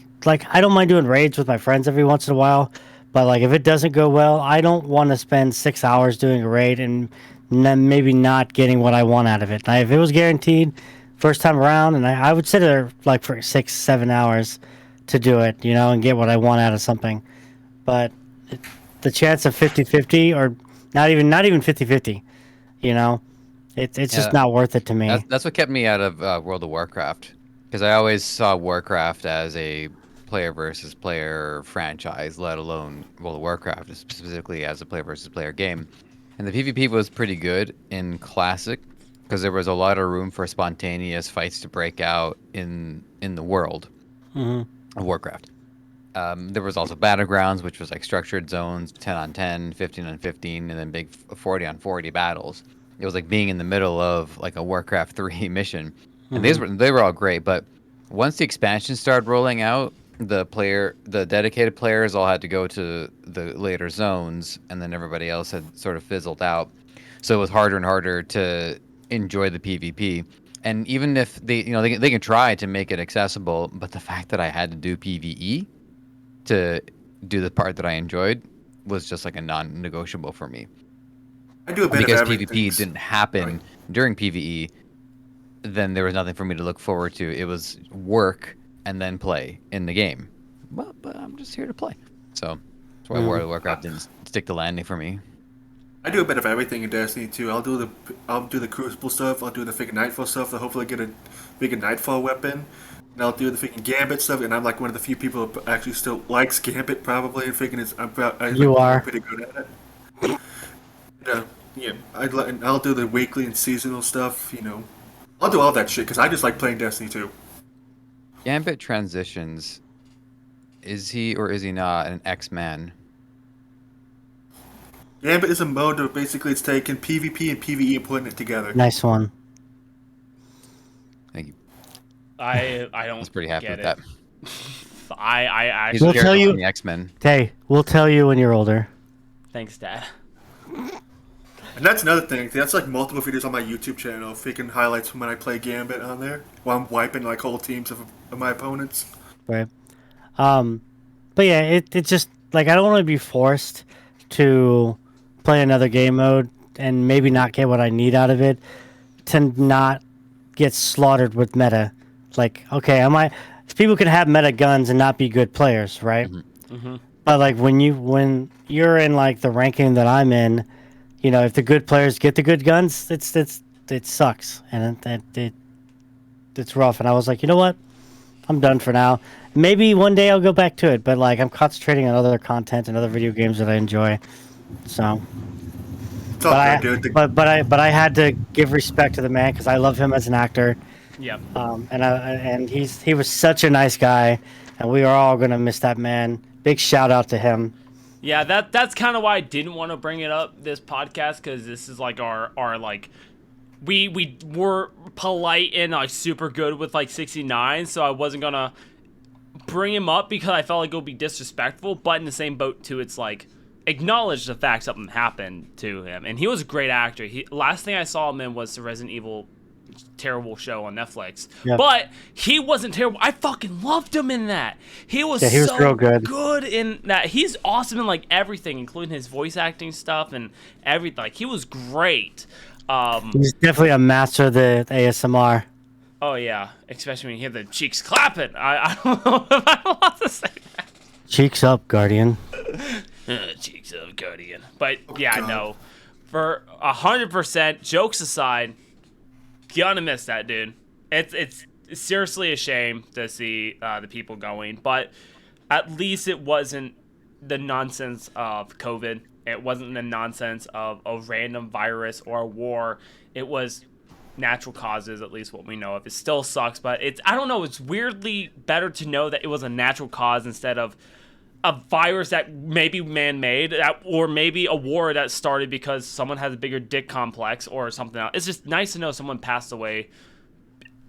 B: mind doing raids with my friends every once in a while, but like if it doesn't go well, I don't want to spend 6 hours doing a raid and then maybe not getting what I want out of it. Now, if it was guaranteed first time around, and I would sit there like for 6-7 hours to do it, you know, and get what I want out of something. But the chance of 50-50 or not even 50-50, you know, it's just not worth it to me.
C: That's what kept me out of World of Warcraft. because I always saw Warcraft as a player versus player franchise, let alone World of Warcraft specifically as a player versus player game. And the PvP was pretty good in Classic because there was a lot of room for spontaneous fights to break out in the world of Warcraft. There was also Battlegrounds, which was like structured zones, 10 on 10, 15 on 15, and then big 40 on 40 battles. It was like being in the middle of like a Warcraft 3 mission. And they were all great, but once the expansion started rolling out, the dedicated players all had to go to the later zones, and then everybody else had sort of fizzled out. So it was harder and harder to enjoy the PvP. And even if they can try to make it accessible, but the fact that I had to do PvE to do the part that I enjoyed was just like a non-negotiable for me.
E: I do a bit
C: Because
E: of everything.
C: PvP didn't happen during PvE, then there was nothing for me to look forward to. It was work and then play in the game. Well, but I'm just here to play. So that's why World of Warcraft didn't stick the landing for me.
E: I do a bit of everything in Destiny 2. I'll do the Crucible stuff. I'll do the freaking Nightfall stuff to hopefully get a freaking Nightfall weapon. And I'll do the freaking Gambit stuff. And I'm like one of the few people who actually still likes Gambit probably. And freaking I'm pretty good at it. Yeah, and I'll do the weekly and seasonal stuff. I'll do all that shit because I just like playing Destiny 2.
C: Gambit transitions. Is he or is he not an X-Man?
E: Gambit is a mode that basically it's taking PvP and PvE and putting it together.
B: Nice one.
C: Thank you.
A: I don't.
C: I was pretty happy
A: get
C: with
A: it.
C: that.
A: I
C: He's
B: We'll
C: a
B: tell
C: character
B: you-
C: from the X-Men.
B: Hey, we'll tell you when you're older.
A: thanks, Dad.
E: And that's another thing. That's like multiple videos on my YouTube channel, freaking highlights from when I play Gambit on there, while I'm wiping like whole teams of my opponents.
B: Right. But yeah, it just like I don't want to be forced to play another game mode and maybe not get what I need out of it to not get slaughtered with meta. Like, okay, people can have meta guns and not be good players, right? But like when you're in like the ranking that I'm in, if the good players get the good guns, it sucks and it's rough. And I was like, you know what? I'm done for now. Maybe one day I'll go back to it, but like I'm concentrating on other content and other video games that I enjoy. So,
E: It's all good, dude.
B: but I had to give respect to the man because I love him as an actor.
A: Yep.
B: And he was such a nice guy, and we are all gonna miss that man. Big shout out to him.
A: Yeah, that's kind of why I didn't want to bring it up this podcast, because this is like our like we were polite and like super good with like 69, so I wasn't gonna bring him up because I felt like it would be disrespectful. But in the same boat too, it's like acknowledge the fact something happened to him, and he was a great actor. Last thing I saw him in was the Resident Evil terrible show on Netflix.
B: Yep.
A: But he wasn't terrible. I fucking loved him in that. He was so
B: real good
A: in that. He's awesome in like everything, including his voice acting stuff and everything. Like, he was great.
B: He's definitely a master of the ASMR.
A: Oh yeah, especially when you hear the cheeks clapping. I don't know if I'm allowed to say that.
B: Cheeks up, Guardian.
A: Cheeks of Guardian. But yeah, no. For 100%, jokes aside, gonna miss that dude. It's seriously a shame to see the people going, but at least it wasn't the nonsense of COVID. It wasn't the nonsense of a random virus or a war. It was natural causes, at least what we know of. It still sucks, but I don't know, it's weirdly better to know that it was a natural cause instead of a virus that maybe man-made, or maybe a war that started because someone has a bigger dick complex or something else. It's just nice to know someone passed away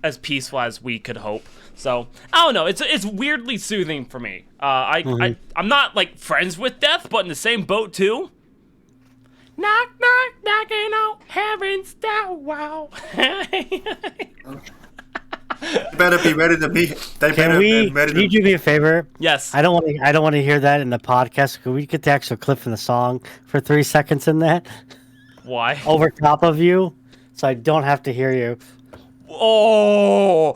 A: as peaceful as we could hope. So I don't know. It's weirdly soothing for me. I'm not like friends with death, but in the same boat too. Knock knock knocking on heaven's door. Wow.
E: They better be ready to be.
B: Can you do me a favor?
A: Yes.
B: I don't want to hear that in the podcast. Could we get the actual clip from the song for 3 seconds in that
A: Why?
B: over top of you, so I don't have to hear you?
A: Oh,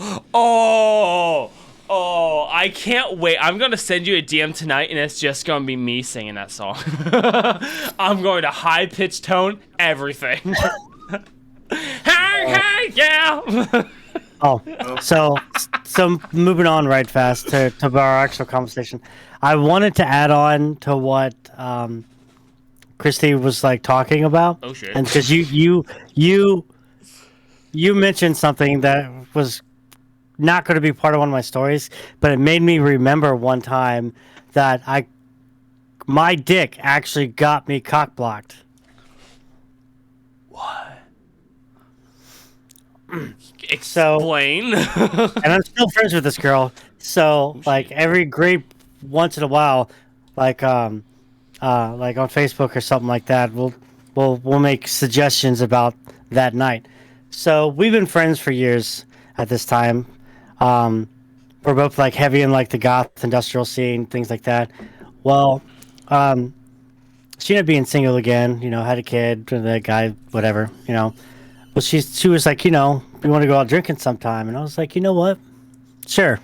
A: I can't wait. I'm going to send you a DM tonight, and it's just going to be me singing that song. I'm going to high-pitched tone everything. Hey, yeah.
B: Oh, so So moving on right fast to our actual conversation, I wanted to add on to what Christy was like talking about.
A: Oh shit!
B: And because you mentioned something that was not going to be part of one of my stories, but it made me remember one time that my dick actually got me cock blocked.
A: What?
B: So,
A: Explain.
B: and I'm still friends with this girl. So like every great once in a while, like on Facebook or something like that, we'll make suggestions about that night. So we've been friends for years at this time. We're both like heavy in like the goth industrial scene, things like that. Well, she ended up being single again. You know, had a kid with a guy, whatever. You know, well she was like, you know, we want to go out drinking sometime, and I was like, you know what, sure.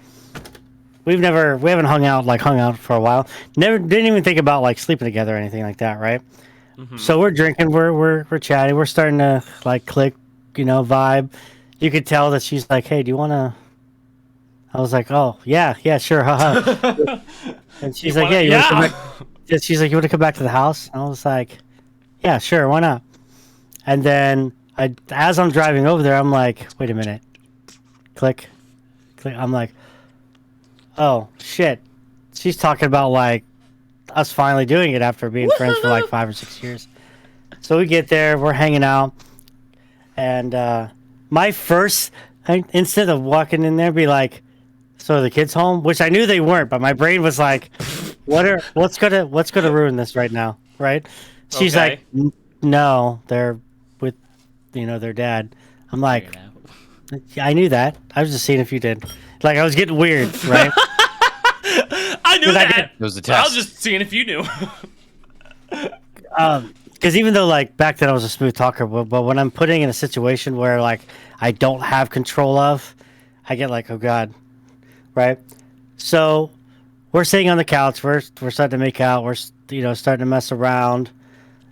B: We haven't hung out for a while. Didn't even think about like sleeping together or anything like that, right?
A: Mm-hmm.
B: So we're drinking, we're chatting, we're starting to like click, you know, vibe. You could tell that she's like, hey, do you want to? I was like, oh yeah, sure, haha. And she's like, yeah, you want to come back? She's like, you want to come back to the house? And I was like, yeah, sure, why not? And then as I'm driving over there, I'm like, wait a minute, click. I'm like, oh shit, she's talking about like us finally doing it after being friends for like 5 or 6 years. So we get there, we're hanging out, and my first instead of walking in there, be like, so are the kids home? Which I knew they weren't, but my brain was like, what's gonna ruin this right now, right? She's
A: Okay.
B: like, no, they're with, you know, their dad. I'm like, I knew that. I was just seeing if you did. Like I was getting weird, right?
A: I knew that.
C: It was a
A: I
C: test.
A: was just seeing if you knew.
B: Because even though like back then I was a smooth talker, but when I'm putting in a situation where like I don't have control of, I get like, oh god, right? So we're sitting on the couch, we're starting to make out, we're starting to mess around,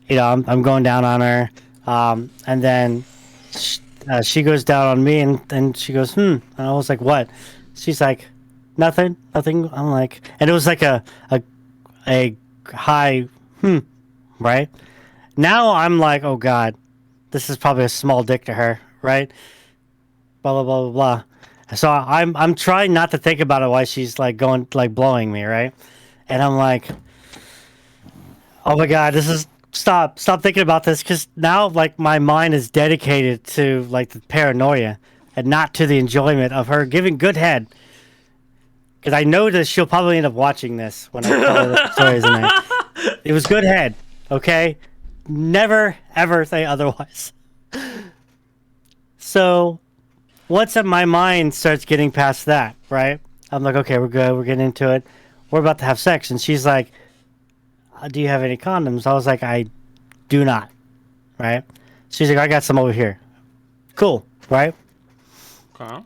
B: you know, I'm going down on her, and then she goes down on me, and she goes, and I was like, what? She's like, nothing. I'm like, and it was like a high right? Now I'm like, oh god, this is probably a small dick to her, right? Blah blah blah blah blah. So I'm trying not to think about it while she's like going like blowing me, right? And I'm like, oh my god, this is stop thinking about this, because now like my mind is dedicated to like the paranoia and not to the enjoyment of her giving good head. Because I know that she'll probably end up watching this when I tell her the stories in there. It was good head, okay? Never ever say otherwise. So once my mind starts getting past that, right? I'm like, okay, we're good. We're getting into it. We're about to have sex. And she's like, do you have any condoms? I was like, I do not, right? She's like, I got some over here. Cool, right?
A: Okay.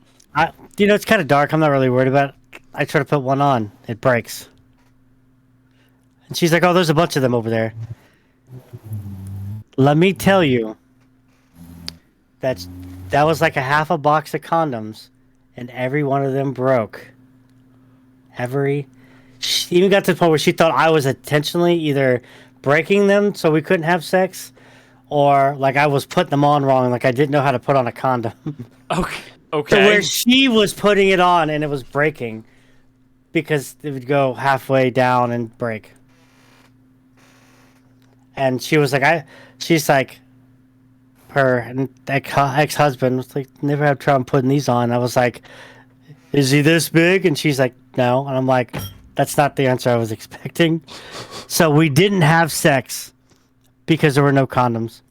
B: It's kind of dark. I'm not really worried about it. I try to put one on. It breaks. And she's like, oh, there's a bunch of them over there. Let me tell you, that was like a half a box of condoms, and every one of them broke. She even got to the point where she thought I was intentionally either breaking them so we couldn't have sex, or like I was putting them on wrong, like I didn't know how to put on a condom.
A: Okay.
B: To where she was putting it on and it was breaking, because it would go halfway down and break. And she was like, her ex-husband was like, never have trouble putting these on. I was like, is he this big? And she's like, no. And I'm like, that's not the answer I was expecting. So we didn't have sex because there were no condoms.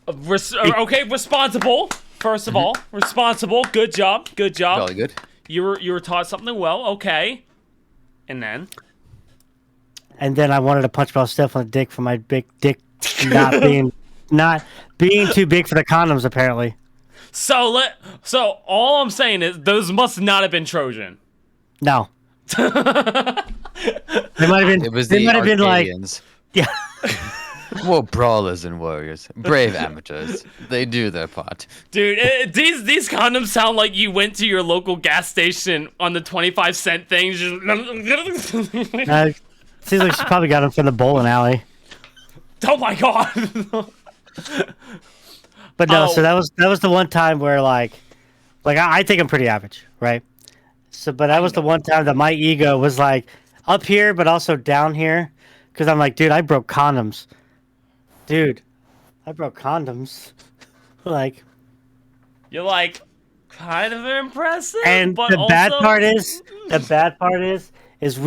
A: Okay, responsible. First of all, responsible. Good job.
C: Jolly good.
A: You were taught something well. Okay. And then
B: I wanted to punch myself on the dick for my big dick not being too big for the condoms, apparently.
A: So all I'm saying is those must not have been Trojan.
B: No. They might have been.
C: It was
B: they
C: the
B: might have been like,
C: Arcadians.
B: yeah.
C: More brawlers and warriors, brave amateurs. They do their part.
A: Dude, these condoms sound like you went to your local gas station on the 25-cent thing.
B: Seems like she probably got them from the bowling alley.
A: Oh my god.
B: But no,
A: Oh.
B: so that was the one time where like I think I'm pretty average, right? So, but that was the one time that my ego was like up here, but also down here, because I'm like, dude, I broke condoms. Dude, I broke condoms. Like,
A: You're like kind of impressive,
B: and
A: but
B: the
A: also...
B: bad part is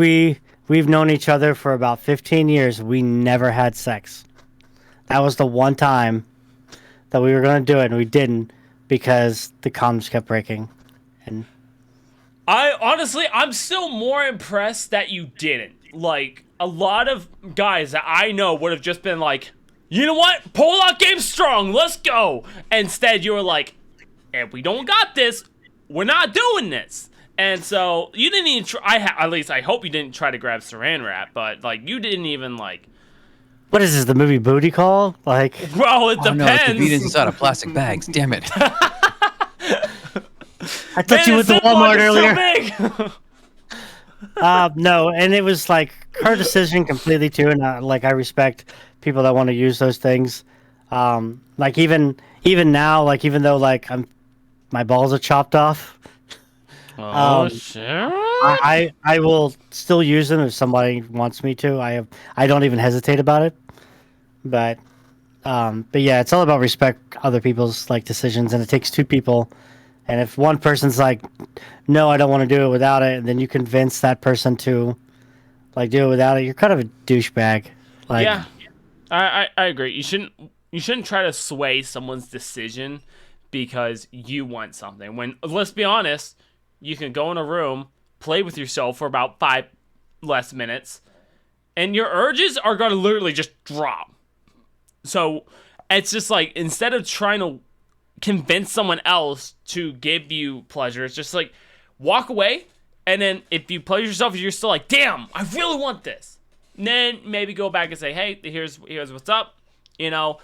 B: we've known each other for about 15 years. We never had sex. That was the one time that we were going to do it, and we didn't because the condoms kept breaking. And
A: I'm still more impressed that you didn't. Like, a lot of guys that I know would have just been like, you know what? Pull-out game strong. Let's go. Instead, you were like, if we don't got this, we're not doing this. And so, you didn't even try, at least I hope you didn't try to grab Saran Wrap, but, like, you didn't even, like...
B: what is this, the movie Booty Call? Like,
A: Well, it
C: Oh no, it's the
A: depends.
C: beatings inside of plastic bags. Damn it.
B: I thought you went to Walmart earlier.
A: So
B: No, and it was like her decision completely too, and I respect people that want to use those things. Like even now, like even though like my balls are chopped off,
A: shit.
B: I will still use them if somebody wants me to. I don't even hesitate about it. But yeah, it's all about respect other people's like decisions, and it takes two people. And if one person's like, no, I don't want to do it without it, and then you convince that person to like do it without it, you're kind of a douchebag. Like,
A: Yeah, I agree. You shouldn't try to sway someone's decision because you want something. When, let's be honest, you can go in a room, play with yourself for about 5 less minutes, and your urges are gonna literally just drop. So it's just like, instead of trying to convince someone else to give you pleasure, it's just like walk away, and then if you pleasure yourself, you're still like, damn, I really want this. And then maybe go back and say, hey, here's what's up. You know,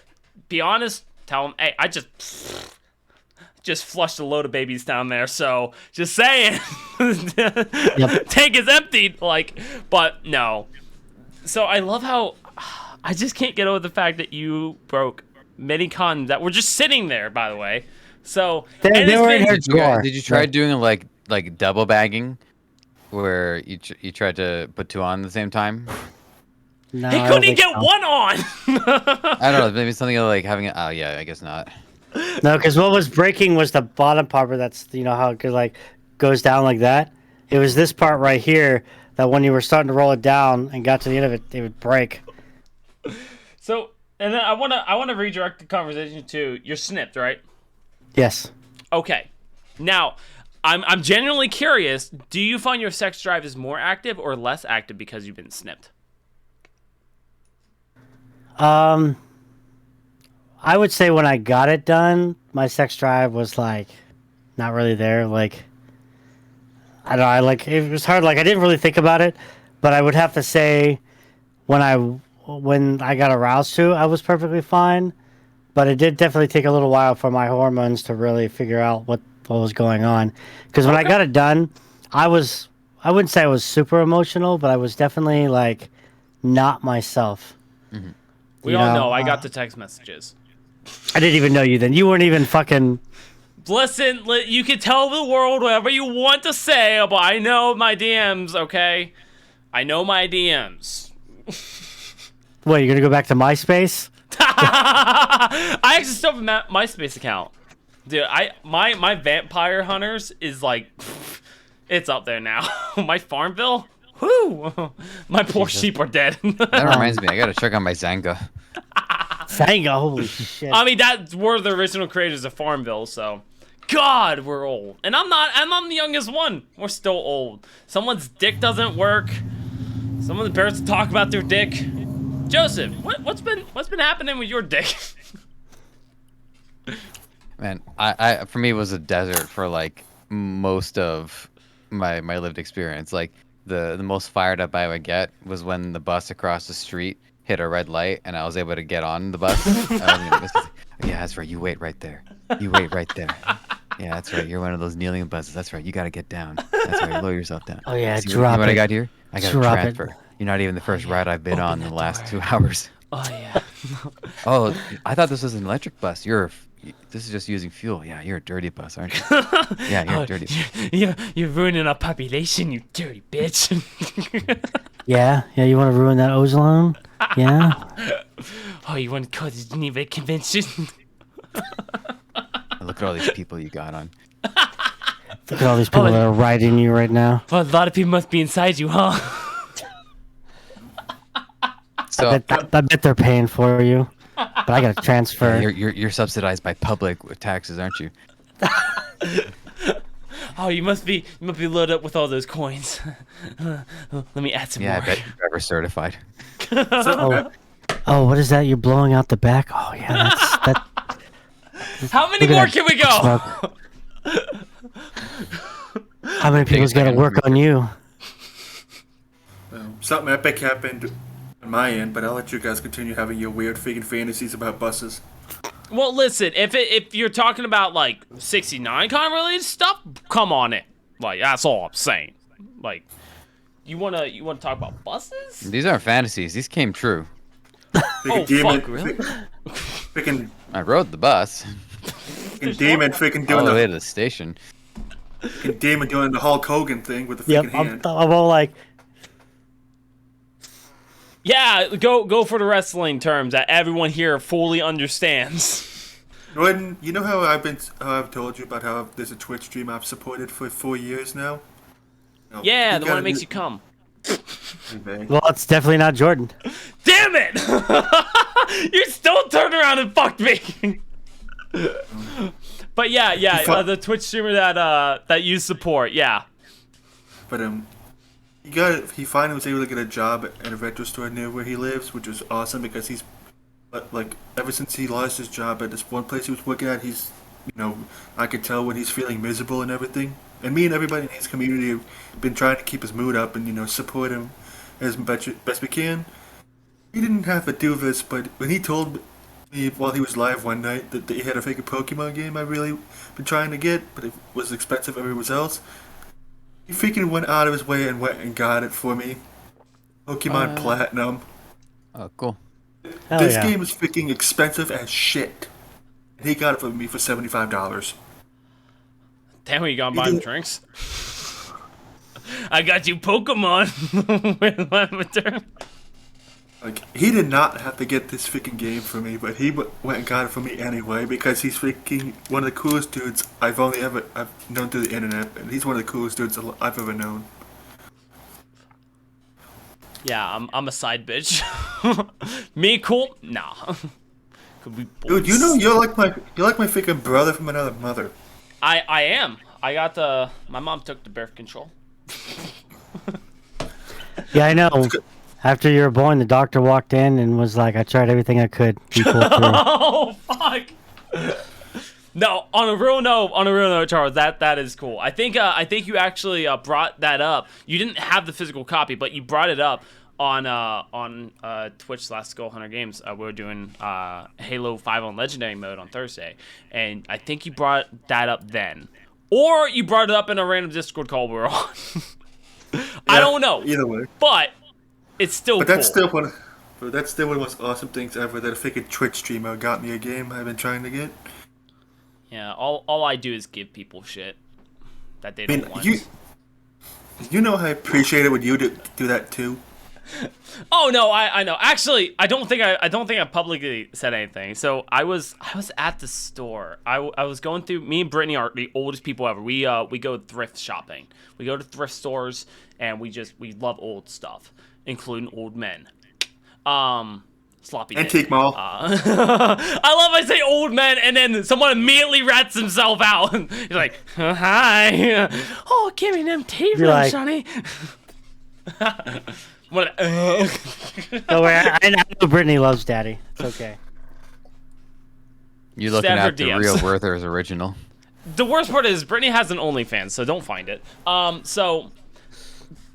A: be honest. Tell them, hey, I just flushed a load of babies down there, so just saying. Tank is emptied. Like, but no. So I love how I just can't get over the fact that you broke many condoms that were just sitting there, by the way. So
B: they were in her
C: Did you,
B: drawer.
C: did you try doing like double bagging, where you tried to put two on at the same time?
B: No,
A: he
B: I don't
A: couldn't
B: think
A: get
B: so.
A: one on.
C: I don't know. Maybe something like having a. Oh yeah, I guess not.
B: No, because what was breaking was the bottom part where that's how it like goes down like that. It was this part right here that when you were starting to roll it down and got to the end of it, it would break.
A: So, and then I wanna redirect the conversation to, you're snipped, right?
B: Yes.
A: Okay. Now, I'm genuinely curious. Do you find your sex drive is more active or less active because you've been snipped?
B: I would say when I got it done, my sex drive was like not really there. Like, I don't know. It was hard. Like, I didn't really think about it, but I would have to say when I got aroused to, I was perfectly fine. But it did definitely take a little while for my hormones to really figure out what was going on. Because when I got it done, I wouldn't say I was super emotional, but I was definitely like not myself.
C: Mm-hmm.
A: We all know I got the text messages.
B: I didn't even know you then. You weren't even fucking.
A: Listen, you can tell the world whatever you want to say, but I know my DMs, okay? I know my DMs.
B: What, you're gonna go back to MySpace?
A: I actually still have a MySpace account. Dude, my Vampire Hunters is like, it's up there now. My Farmville? Whoo! My poor sheep are dead.
C: That reminds me, I gotta check on my Zanga.
B: Zanga, holy shit.
A: I mean, that's were the original creators of Farmville, so. God, we're old. And I'm the youngest one. We're still old. Someone's dick doesn't work. Someone's parents talk about their dick. Joseph, what's been happening with your dick?
C: Man, I for me it was a desert for like most of my lived experience. Like the most fired up I would get was when the bus across the street hit a red light and I was able to get on the bus. I was gonna miss it. Yeah, that's right. You wait right there. You wait right there. Yeah, that's right. You're one of those kneeling buses. That's right. You got to get down. That's right. Lower yourself down.
B: Oh yeah,
C: See,
B: drop
C: when
B: it.
C: I got here, I got a
B: Drop it.
C: transfer. You're not even the first ride I've been on in the
A: that
C: last
A: door.
C: 2 hours.
A: Oh yeah.
C: Oh, I thought this was an electric bus. This is just using fuel. Yeah, you're a dirty bus, aren't you? Yeah, you're a dirty bus.
A: You're ruining our population, you dirty bitch.
B: Yeah, you want to ruin that ozone? Yeah.
A: Oh, you want to cause a Geneva Convention?
C: Look at all these people you got on.
B: Look at all these people that are riding you right now.
A: Well, a lot of people must be inside you, huh?
C: So
B: I bet they're paying for you, but I got to transfer.
C: you're subsidized by public with taxes, aren't you?
A: Oh, you must be loaded up with all those coins. Let me add some
C: Yeah,
A: more.
C: I bet you're driver certified.
B: Oh, what is that? You're blowing out the back? Oh yeah, that.
A: How many
B: Look at
A: more
B: that
A: can we go?
B: smoke. How many people's got to work on you?
E: Something epic happened on my end, but I'll let you guys continue having your weird freaking fantasies about buses.
A: Well, listen, if you're talking about like 69 con related stuff, come on in. Like that's all I'm saying. Like, you wanna talk about buses?
C: These aren't fantasies. These came true.
A: Oh fuck, really?
E: Freaking
C: I rode the bus
E: demon freaking
C: all
E: doing
C: the way
E: the
C: to the station.
E: freaking demon doing the Hulk Hogan thing with the
B: Yep,
E: freaking
B: I'm
E: hand.
B: all like,
A: Yeah, go for the wrestling terms that everyone here fully understands.
E: Jordan, you know how I've told you about how there's a Twitch stream I've supported for 4 years now? No,
A: Yeah,
E: you
A: the one
E: gotta
A: that makes
E: do-
A: you come.
E: Okay.
B: well, it's definitely not Jordan.
A: Damn it! You still turned around and fucked me. But yeah, the Twitch streamer that you support, yeah.
E: But he finally was able to get a job at a retro store near where he lives, which was awesome because he's like ever since he lost his job at this one place he was working at, he's I could tell when he's feeling miserable and everything. And me and everybody in his community have been trying to keep his mood up and support him as best we can. He didn't have to do this, but when he told me while he was live one night that he had a fake Pokemon game I really been trying to get, but it was expensive everywhere else. He freaking went out of his way and went and got it for me. Pokemon Platinum.
C: Oh, cool.
B: Hell
E: This
B: yeah.
E: game is freaking expensive as shit. And he got it for me for $75.
A: Damn, you gonna buy him drinks? I got you Pokemon with lavender.
E: Like, he did not have to get this freaking game for me, but he went and got it for me anyway because he's freaking one of the coolest dudes I've known through the internet, and he's one of the coolest dudes I've ever known.
A: Yeah, I'm a side bitch. Me cool? Nah. Could be
E: Dude, you're like my freaking brother from another mother.
A: I am. I got my mom took the birth control.
B: Yeah, I know. After you were born, the doctor walked in and was like, "I tried everything I could." You pulled through.
A: Oh fuck. No, on a real note, Charles, that is cool. I think you actually brought that up. You didn't have the physical copy, but you brought it up on Twitch /Skull Games. We were doing Halo 5 on Legendary mode on Thursday, and I think you brought that up then, or you brought it up in a random Discord call we were on. I don't know.
E: Either way.
A: But it's still
E: But
A: cool.
E: that's still one of the most awesome things ever that a freaking Twitch streamer got me a game I've been trying to get.
A: Yeah, all I do is give people shit that they
E: I
A: don't
E: mean,
A: want.
E: you know I appreciate it when you do that too.
A: Oh no, I know. Actually, I don't think I publicly said anything. So I was at the store. I was going through. Me and Brittany are the oldest people ever. We go thrift shopping. We go to thrift stores and we love old stuff, including old men. Sloppy
E: Antique
A: dick.
E: mall.
A: I love I say old men and then someone immediately rats himself out. He's like, hi. Oh, give me them teeth,
B: You're like-
A: Sonny. What?
B: Don't worry, I know Brittany loves Daddy. It's okay.
C: You're looking
A: Stanford
C: at the
A: DMs.
C: real Werther's original.
A: The worst part is Brittany has an OnlyFans, so don't find it.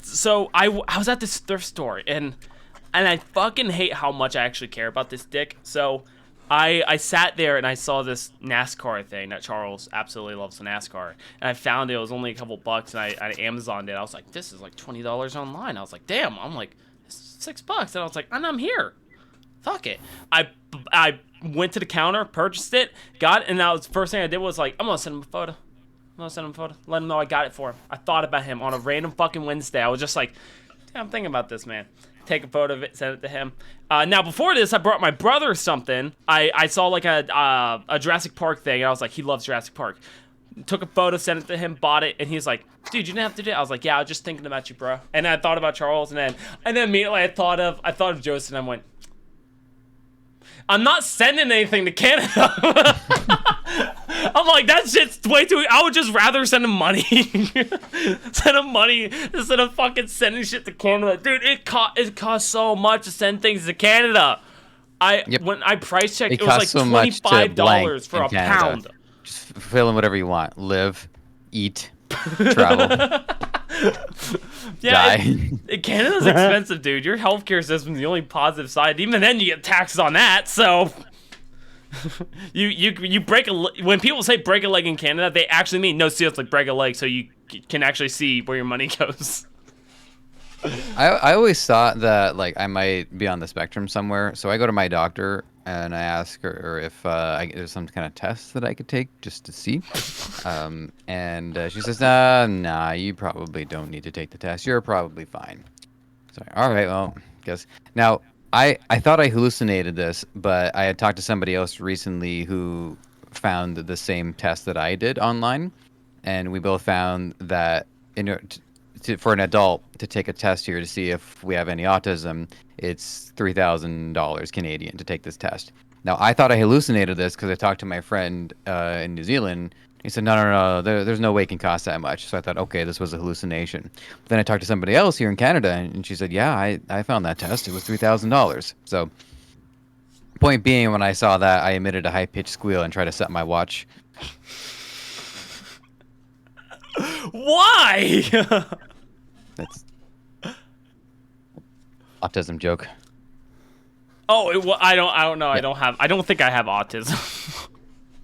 A: So I was at this thrift store and And I fucking hate how much I actually care about this dick. So I sat there and I saw this NASCAR thing that Charles absolutely loves, the NASCAR. And I found it was only a couple bucks, and I Amazoned it. I was like, this is like $20 online. I was like, damn. I'm like, it's $6. And I was like, and I'm here. Fuck it. I went to the counter, purchased it, got it, and that was the first thing I did was like, I'm gonna send him a photo. Let him know I got it for him. I thought about him on a random fucking Wednesday. I was just like, damn, I'm thinking about this, man. Take a photo of it, send it to him. Now, before this, I brought my brother something. I saw like a Jurassic Park thing, and I was like, he loves Jurassic Park. Took a photo, sent it to him, bought it, and he's like, dude, you didn't have to do it. I was like, yeah, I was just thinking about you, bro. And I thought about Charles, and then immediately I thought of Joseph, and I went, I'm not sending anything to Canada. I'm like, that shit's way too. I would just rather send him money. Send him money instead of fucking sending shit to Canada. Dude, it costs so much to send things to Canada. When I price checked, it was like
C: so
A: $25 for a pound.
C: Just fill in whatever you want. Live, eat, travel.
A: Yeah, Canada's expensive, dude. Your healthcare system's the only positive side. Even then, you get taxes on that. So, you break when people say break a leg in Canada, they actually mean no, seriously, break a leg, so you can actually see where your money goes.
C: I always thought that like I might be on the spectrum somewhere, so I go to my doctor and I ask her if there's some kind of test that I could take just to see, and she says, nah, you probably don't need to take the test. You're probably fine. So all right, well, guess now I thought I hallucinated this, but I had talked to somebody else recently who found the same test that I did online, and we both found that for an adult to take a test here to see if we have any autism, it's $3,000 Canadian to take this test. Now, I thought I hallucinated this because I talked to my friend in New Zealand. He said, no, there's no way it can cost that much. So I thought, okay, this was a hallucination. But then I talked to somebody else here in Canada, and she said, yeah, I found that test. It was $3,000. So point being, when I saw that, I emitted a high-pitched squeal and tried to set my watch.
A: Why?
C: That's autism joke.
A: Oh, I don't know. Yeah. I don't think I have autism.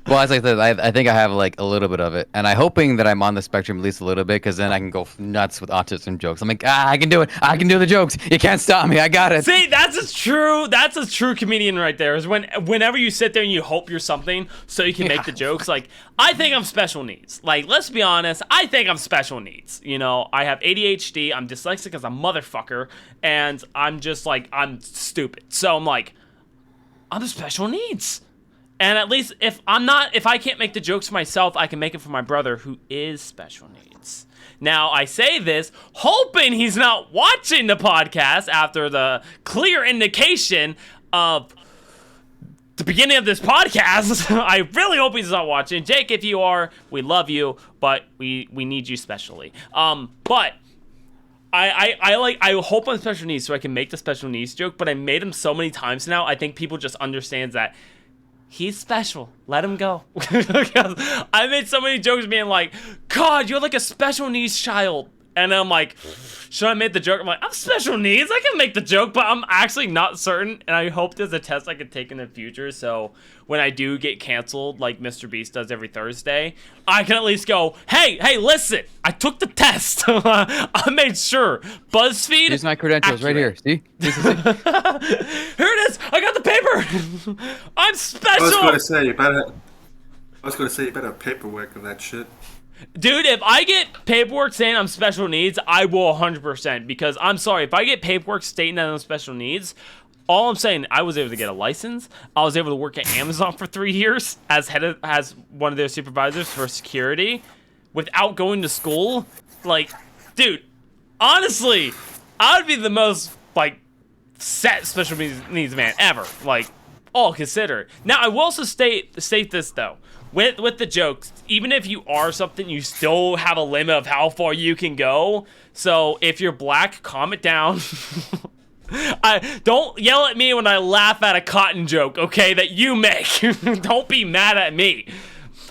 C: Well, as I said, I think I have like a little bit of it, and I'm hoping that I'm on the spectrum at least a little bit, because then I can go nuts with autism jokes. I'm like, I can do it. I can do the jokes. You can't stop me. I got it.
A: See, that's a true comedian right there. Is whenever you sit there and you hope you're something so you can make the jokes. Like, I think I'm special needs. Like, let's be honest. I think I'm special needs. You know, I have ADHD. I'm dyslexic as a motherfucker, and I'm just like, I'm stupid. So I'm like, I'm the special needs. And at least if I can't make the jokes for myself, I can make it for my brother who is special needs. Now, I say this hoping he's not watching the podcast after the clear indication of the beginning of this podcast. I really hope he's not watching. Jake, if you are, we love you, but we need you specially. But I hope I'm special needs so I can make the special needs joke, but I made him so many times now, I think people just understand that he's special. Let him go. I made so many jokes being like, God, you're like a special needs child. And I'm like, should I make the joke? I'm like, I'm special needs. I can make the joke, but I'm actually not certain. And I hope there's a test I could take in the future. So when I do get canceled, like Mr. Beast does every Thursday, I can at least go, hey, listen, I took the test. I made sure. BuzzFeed.
C: Here's my credentials right here. See?
A: Here it is. I got the paper. I'm special.
E: I was going to say, you better have paperwork of that shit.
A: Dude, if I get paperwork saying I'm special needs, I will 100%, because I'm sorry, if I get paperwork stating that I'm special needs, all I'm saying, I was able to get a license. I was able to work at Amazon for 3 years as one of their supervisors for security without going to school. Like, dude, honestly, I would be the most, like, set special needs man ever. Like, all considered. Now, I will also state this, though. With the jokes, even if you are something, you still have a limit of how far you can go. So if you're black, calm it down. Don't yell at me when I laugh at a cotton joke, okay, that you make. Don't be mad at me.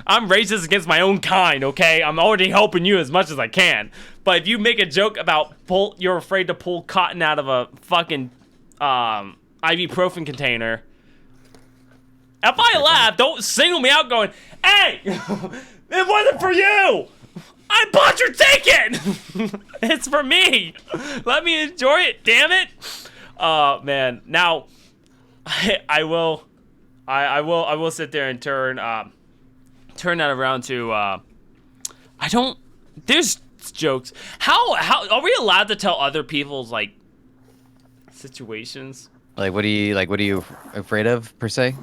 A: I'm racist against my own kind, okay? I'm already helping you as much as I can. But if you make a joke about you're afraid to pull cotton out of a fucking ibuprofen container. If I laugh, don't single me out going, hey, it wasn't for you. I bought your ticket. It's for me. Let me enjoy it, damn it. Man, now I will sit there and turn that around to there's jokes. How are we allowed to tell other people's like situations?
C: Like, what are you afraid of per se?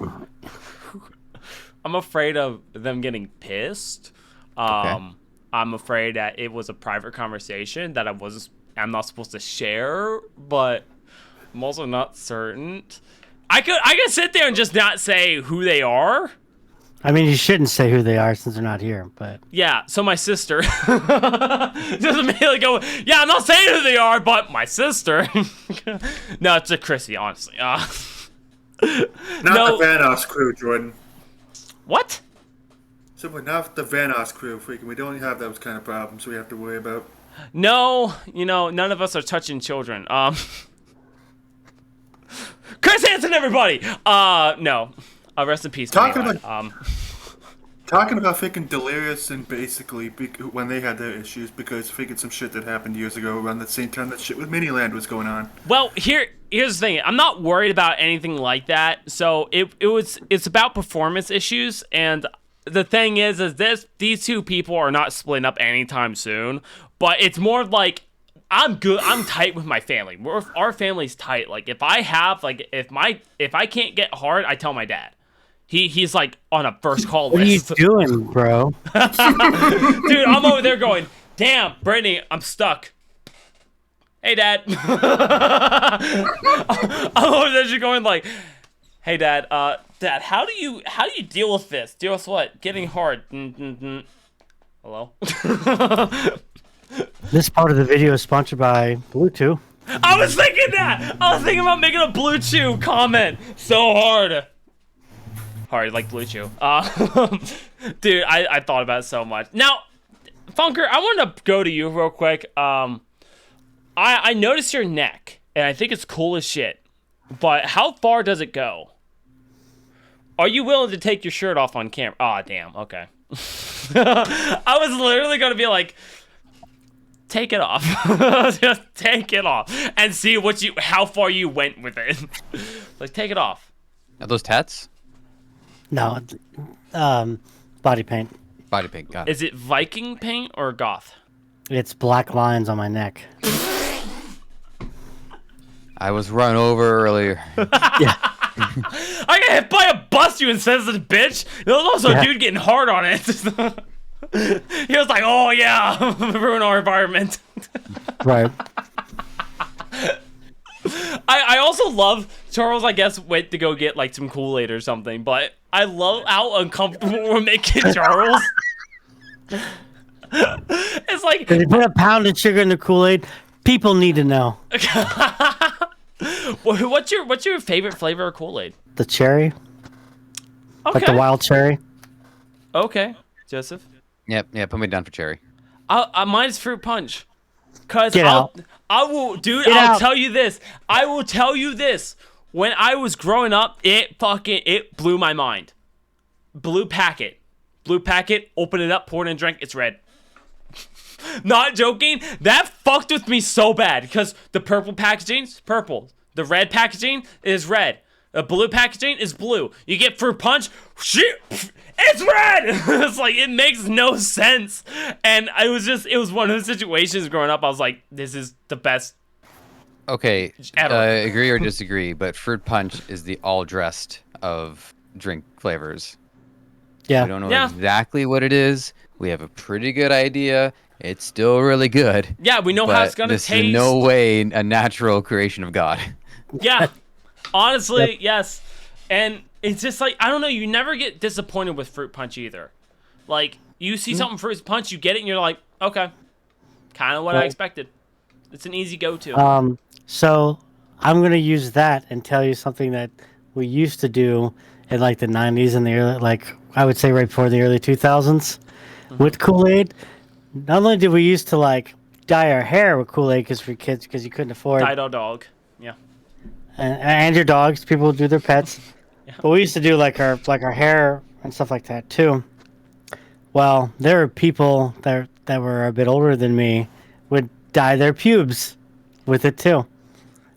A: I'm afraid of them getting pissed.
C: Okay.
A: I'm afraid that it was a private conversation that I'm not supposed to share, but I'm also not certain. I could sit there and just not say who they are.
B: I mean, you shouldn't say who they are since they're not here, but...
A: Yeah, so my sister just immediately go, yeah, I'm not saying who they are, but my sister. No, it's a Chrissy, honestly.
E: Not the Vanoss crew, Jordan.
A: What?
E: So we're not the Vanoss crew, freaking. We don't have those kind of problems we have to worry about.
A: No, none of us are touching children. Chris Hansen, everybody! No. Rest in peace.
E: Talking about freaking Delirious and basically when they had their issues because freaking some shit that happened years ago around the same time that shit with Miniland was going on.
A: Well, here's the thing. I'm not worried about anything like that. So it's about performance issues, and the thing is these two people are not splitting up anytime soon. But it's more like I'm good. I'm tight with my family. Our family's tight. Like if I can't get hard, I tell my dad. He's like on a first call list.
B: What are you doing, bro?
A: Dude, I'm over there going, damn, Brittany, I'm stuck. Hey, Dad. I'm over there just going like, hey, Dad, how do you deal with this? Deal with what? Getting hard. Hello?
B: This part of the video is sponsored by Bluetooth.
A: I was thinking that! I was thinking about making a Blue Chew comment so hard. Hard, like Blue Chew. Dude, I thought about it so much. Now, Funker, I want to go to you real quick. I noticed your neck, and I think it's cool as shit. But how far does it go? Are you willing to take your shirt off on camera? Aw, damn, okay. I was literally going to be like, take it off. Just take it off. And see how far you went with it. Like, take it off.
C: Are those tats?
B: No, body paint.
C: Body paint, got it.
A: Is it Viking paint or goth?
B: It's black lines on my neck.
C: I was run over earlier.
B: Yeah.
A: I got hit by a bus, you insensitive bitch. There was also a dude getting hard on it. He was like, oh yeah, ruin our environment.
B: Right.
A: I also love Charles, I guess, went to go get like some Kool-Aid or something, but I love how uncomfortable we're making Charles. It's like
B: If you put a pound of sugar in the Kool-Aid, people need to know.
A: What's your favorite flavor of Kool-Aid?
B: The cherry.
A: Okay.
B: Like the wild cherry.
A: Okay, Joseph.
C: Yep, yeah, put me down for cherry.
A: Mine's fruit punch. Cause
B: Get out.
A: I will, dude.
B: Get
A: I'll
B: out.
A: tell you this. I will tell you this. When I was growing up, it blew my mind. Blue packet. Open it up, pour it in, drink. It's red. Not joking. That fucked with me so bad because the purple packaging's purple. The red packaging is red. The blue packaging is blue. You get fruit punch, shit, it's red. It's like, it makes no sense. And it was one of those situations growing up. I was like, this is the best.
C: Okay,
A: Ever.
C: agree or disagree, but fruit punch is the all dressed of drink flavors.
B: Yeah.
C: We don't know
A: Yeah.
C: exactly what it is. We have a pretty good idea. It's still really good.
A: Yeah, we know how it's gonna
C: this
A: taste.
C: is in no way a natural creation of God.
A: Yeah, honestly, yes. And it's just like, I don't know, you never get disappointed with fruit punch either. Like, you see something fruit punch, you get it, and you're like, okay, kind of what I expected. It's an easy go-to.
B: So I'm gonna use that and tell you something that we used to do in like the 90s and the early, like I would say right before the early 2000s with Kool-Aid. Not only did we used to like dye our hair with Kool-Aid because for kids because you couldn't afford.
A: Dido dog. Yeah.
B: and your dogs. People do their pets, but we used to do like our hair and stuff like that too. Well, there are people that were a bit older than me would dye their pubes with it too,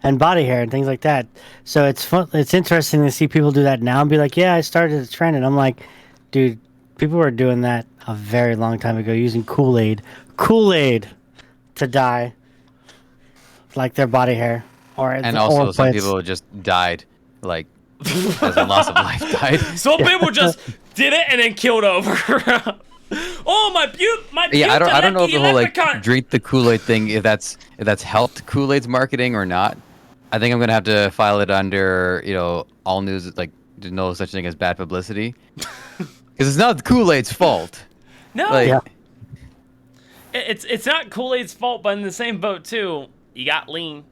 B: and body hair and things like that. So it's fun. It's interesting to see people do that now and be like, "Yeah, I started a trend," and I'm like, "Dude, people were doing that a very long time ago, using Kool-Aid to dye like their body hair."
C: And also, some people just died, like, as a loss of life died.
A: Some people just did it and then killed over. Oh, my pube.
C: Yeah, I don't know if the whole like drink the Kool-Aid thing, if that's helped Kool-Aid's marketing or not. I think I'm gonna have to file it under, all news, like there's no such thing as bad publicity, because it's not Kool-Aid's fault.
A: No,
C: Like,
B: Yeah.
A: it's not Kool-Aid's fault, but in the same boat too, you got lean.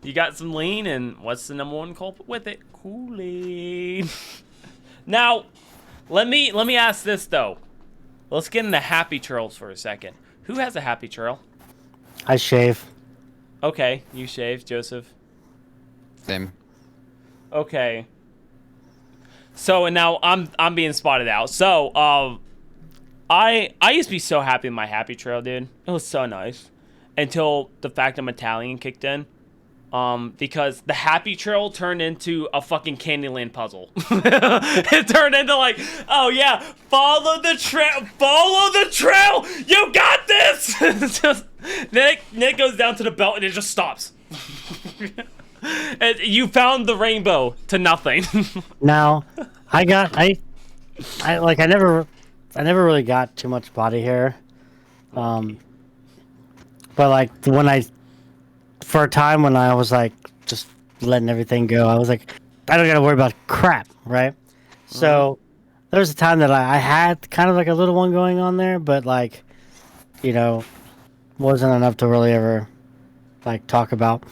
A: You got some lean, and what's the number one culprit with it? Kool-Aid. Now, let me ask this though. Let's get into happy trails for a second. Who has a happy trail?
B: I shave.
A: Okay, you shave, Joseph.
C: same.
A: Okay. So and now I'm being spotted out. So I used to be so happy with my happy trail, dude. It was so nice until the fact I'm Italian kicked in. Because the happy trail turned into a fucking Candyland puzzle. It turned into like, oh yeah, follow the trail, you got this. It's just, then it goes down to the belt and it just stops. And you found the rainbow to nothing.
B: Now, I never really got too much body hair. But like for a time when I was like just letting everything go, I was like, I don't gotta worry about crap, right? So there was a time that I had kind of like a little one going on there, but like, wasn't enough to really ever like talk about,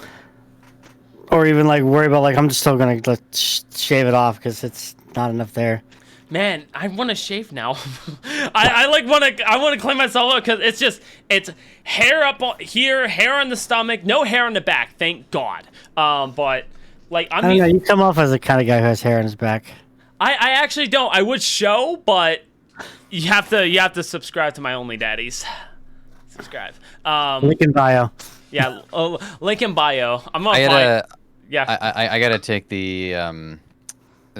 B: or even like worry about. Like I'm just still gonna shave it off because it's not enough there.
A: Man, I want to shave now. I want to clean myself up because it's hair up here, hair on the stomach, no hair on the back, thank God. But like
B: I don't know, you come off as the kind of guy who has hair on his back.
A: I actually don't. I would show, but you have to subscribe to my Only Daddies. Subscribe.
B: Link in bio.
A: Yeah, link in bio. I'm gonna
C: I gotta take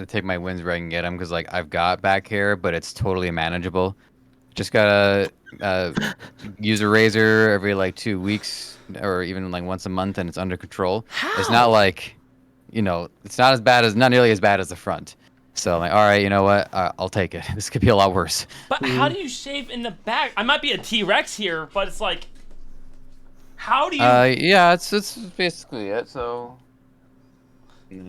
C: take my wins where I can get them, because like I've got back hair, but it's totally manageable. Just gotta use a razor every like 2 weeks or even like once a month, and it's under control.
A: How?
C: It's not like, it's not nearly as bad as the front. So I'm like, all right, you know what? I'll take it. This could be a lot worse.
A: But how do you shave in the back? I might be a T-Rex here, but it's like, how do you?
C: Yeah, it's basically it. So.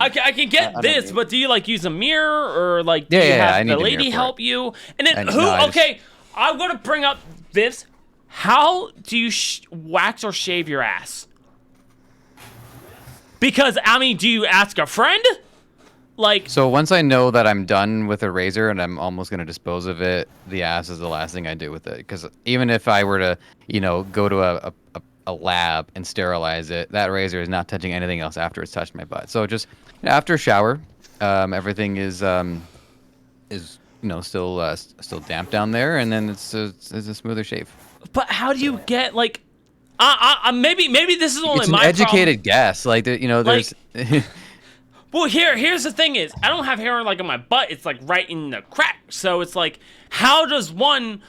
A: I can get this, but do you like use a mirror or like do you
C: I
A: have
C: need
A: the
C: a
A: lady
C: mirror for
A: help you? And then
C: No,
A: I'm gonna bring up this. How do you wax or shave your ass? Because I mean, do you ask a friend? Like,
C: so once I know that I'm done with a razor and I'm almost gonna dispose of it, the ass is the last thing I do with it. Because even if I were to, go to a lab and sterilize it, that razor is not touching anything else after it's touched my butt. So just after a shower, everything is still damp down there, and then it's a smoother shave.
A: but how do you get like? Maybe this is only
C: It's an
A: my
C: educated guess. Like there's.
A: Well, here's the thing is, I don't have hair like on my butt. It's like right in the crack. So it's like, how does one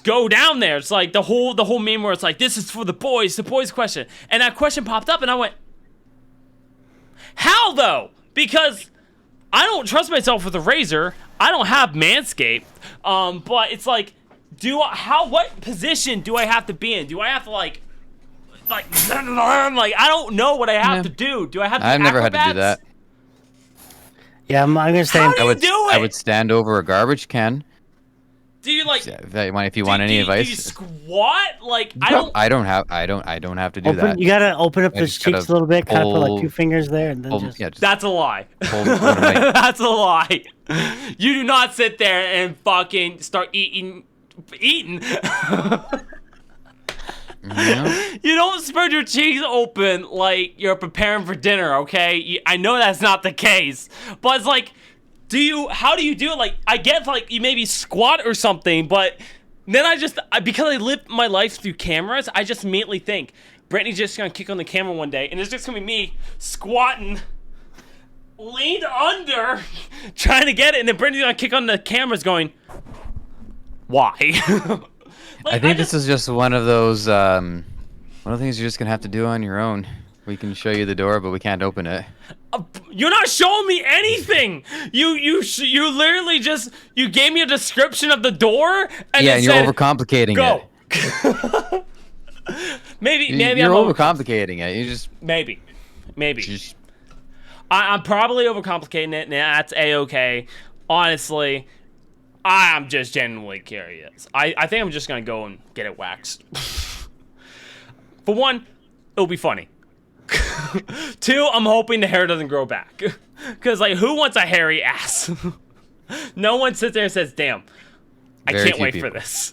A: go down there? It's like the whole meme where it's like, this is for the boys question. And that question popped up and I went, how though? Because I don't trust myself with a razor. I don't have Manscaped. But it's like, what position do I have to be in? Do I have to like I don't know what I have to do. Do I have to
C: I've never had to do
A: acrobats?
C: that.
B: Yeah, I'm gonna say.
A: How do you do it?
C: I would stand over a garbage can.
A: Do you like?
C: If you want any advice.
A: Do you squat? Like
C: I don't have to do that.
B: You gotta open up
C: I
B: his
C: just
B: cheeks
C: gotta
B: a little bit, kind of put like
C: pull-
B: 2 fingers there, and then
C: Hold-
B: just.
A: That's a lie.
C: hold one of my-
A: That's a lie. You do not sit there and fucking start eating.
C: Yeah.
A: You don't spread your cheeks open like you're preparing for dinner, okay? I know that's not the case, but it's like, how do you do it? Like, I get like you maybe squat or something, but then because I live my life through cameras, I just immediately think Brittany's just gonna kick on the camera one day, and it's just gonna be me squatting, leaned under, trying to get it, and then Brittany's gonna kick on the cameras, going, "Why?"
C: I think this is just one of those things you're just gonna have to do on your own. We can show you the door, but we can't open it.
A: You're not showing me anything. You literally just gave me a description of the door, and
C: yeah, and you're
A: said,
C: overcomplicating
A: go.
C: it.
A: maybe
C: you're overcomplicating it. You just
A: maybe.
C: Just,
A: I'm probably overcomplicating it, and that's a-okay. Honestly, I'm just genuinely curious. I think I'm just gonna go and get it waxed. For one, it'll be funny. 2, I'm hoping the hair doesn't grow back. Because, like, who wants a hairy ass? No one sits there and says, damn, I can't wait for this.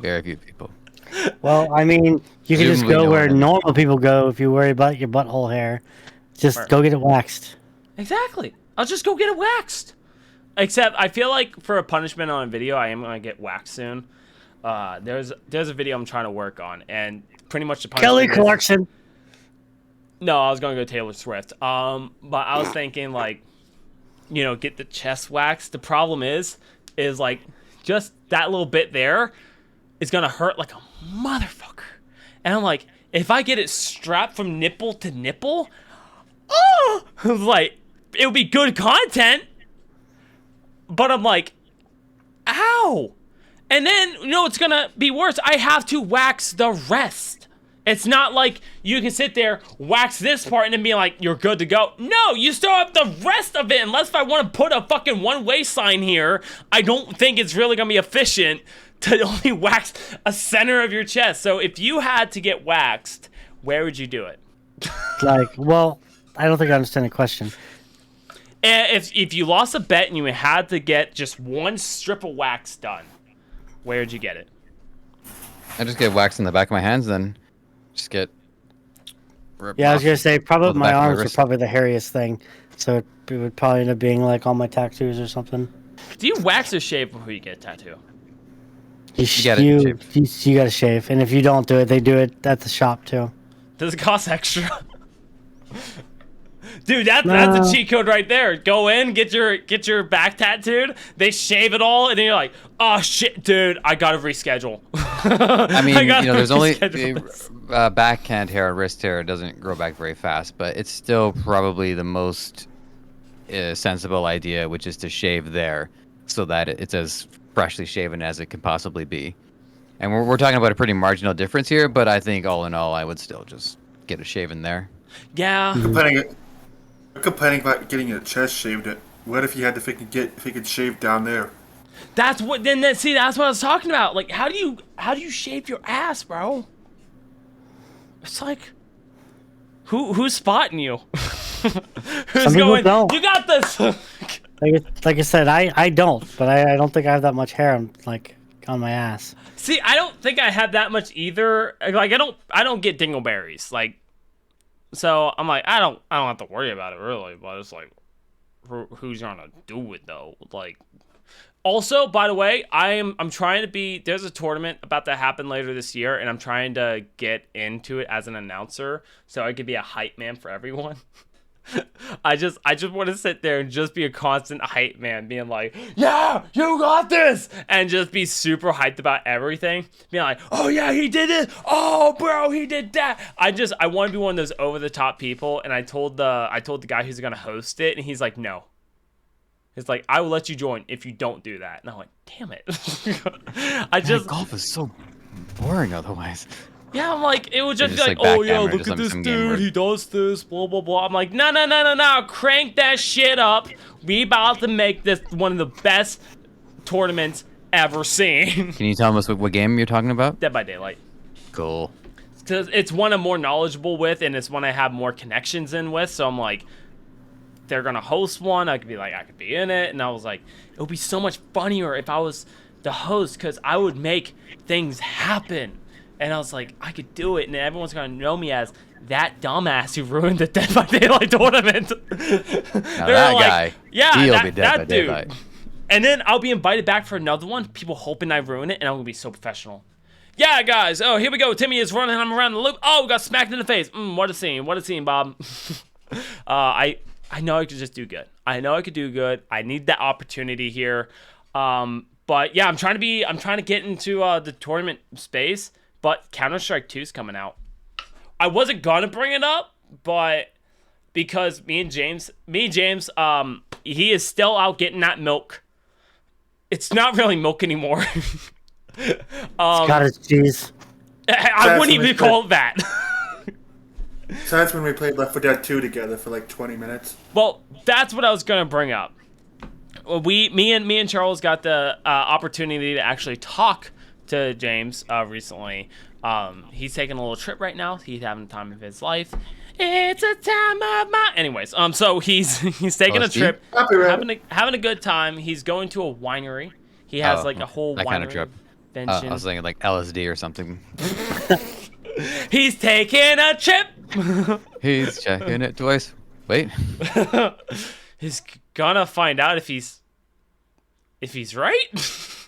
C: Very few people.
B: Well, I mean, you can just
C: Presumably
B: go
C: no
B: where
C: one.
B: normal people go if you worry about your butthole hair. Just go get it waxed.
A: Exactly. I'll just go get it waxed. Except, I feel like for a punishment on a video, I am going to get waxed soon. There's a video I'm trying to work on, and pretty much the punishment
B: Kelly Clarkson.
A: No, I was going to go Taylor Swift. But I was thinking, like, get the chest waxed. The problem is like, just that little bit there is going to hurt like a motherfucker. And I'm like, if I get it strapped from nipple to nipple, like, it would be good content. But I'm like, ow. And then, it's going to be worse. I have to wax the rest. It's not like you can sit there, wax this part, and then be like, you're good to go. No, you still have the rest of it. Unless if I want to put a fucking one-way sign here, I don't think it's really going to be efficient to only wax a center of your chest. So if you had to get waxed, where would you do it?
B: Well, I don't think I understand the question.
A: And if you lost a bet and you had to get just one strip of wax done, where'd you get it?
C: I just get waxed in the back of my hands, then just get.
B: Yeah, I was gonna say probably my arms are
C: wrist.
B: probably the hairiest thing, so it would probably end up being like all my tattoos or something.
A: Do you wax or shave before you get a tattoo?
B: You
C: gotta
B: gotta shave, and if you don't do it, they do it at the shop too.
A: Does it cost extra? Dude, that's a cheat code right there. Go in, get your back tattooed. They shave it all, and then you're like, oh shit, dude, I gotta reschedule.
C: I mean, there's only
A: reschedule
C: backhand hair and wrist hair doesn't grow back very fast, but it's still probably the most sensible idea, which is to shave there so that it's as freshly shaven as it can possibly be. And we're talking about a pretty marginal difference here, but I think all in all, I would still just get a shave in there.
A: Yeah.
E: Complaining about getting your chest shaved. What if you had to if you could shave down there?
A: That's what. That's what I was talking about. Like, how do you shave your ass, bro? It's like, who's spotting you? Who's going?
B: Don't.
A: You got this.
B: Like I said, I don't, but I don't think I have that much hair on my ass.
A: See, I don't think I have that much either. Like, I don't get dingleberries. Like, so I'm like, I don't have to worry about it really. But it's like, who's gonna do it though? Like, also, by the way, I'm trying to be. There's a tournament about to happen later this year, and I'm trying to get into it as an announcer, so I could be a hype man for everyone. I just want to sit there and just be a constant hype man, being like, yeah, you got this, and just be super hyped about everything, being like, oh yeah, he did it, oh bro, he did that. I want to be one of those over the top people, and I told the guy who's gonna host it, and he's like, no. It's like, I will let you join if you don't do that. And I'm like, damn it.
C: Golf is so boring otherwise.
A: Yeah, I'm like, it would just be like,
C: like
A: oh yeah,
C: backgammon or
A: look at
C: just
A: this
C: some game
A: dude,
C: where-
A: he does this, blah blah blah. I'm like, no, crank that shit up. We about to make this one of the best tournaments ever seen.
C: Can you tell us what game you're talking about?
A: Dead by Daylight.
C: Cool.
A: Because it's one I'm more knowledgeable with, and it's one I have more connections in with. So I'm like, they're gonna host one. I could be in it, and I was like, it would be so much funnier if I was the host, because I would make things happen. And I was like, I could do it, and everyone's gonna know me as that dumbass who ruined the Dead by Daylight tournament.
C: Now that guy,
A: yeah,
C: he'll
A: that,
C: be Dead
A: that
C: by
A: dude.
C: Daylight.
A: And then I'll be invited back for another one, people hoping I ruin it, and I'm gonna be so professional. Yeah, guys, oh, here we go. Timmy is running him around the loop. Oh, we got smacked in the face. What a scene, Bob. I know I could just do good. I know I could do good. I need that opportunity here. But yeah, I'm trying to get into the tournament space, but Counter-Strike 2 is coming out. I wasn't gonna bring it up, but because me and James, he is still out getting that milk. It's not really milk anymore.
B: It's cottage cheese.
A: I wouldn't even call it that.
E: So that's when we played Left 4 Dead 2 together for like 20 minutes.
A: Well, that's what I was gonna bring up. Me and Charles got the opportunity to actually talk to James recently. He's taking a little trip right now. He's having the time of his life. It's a time of my. Anyways, so he's taking a trip, having a good time. He's going to a winery. He has like a whole
C: that
A: winery
C: kind of trip. I was thinking like LSD or something.
A: He's taking a trip.
C: He's checking it twice. Wait.
A: He's gonna find out if he's right.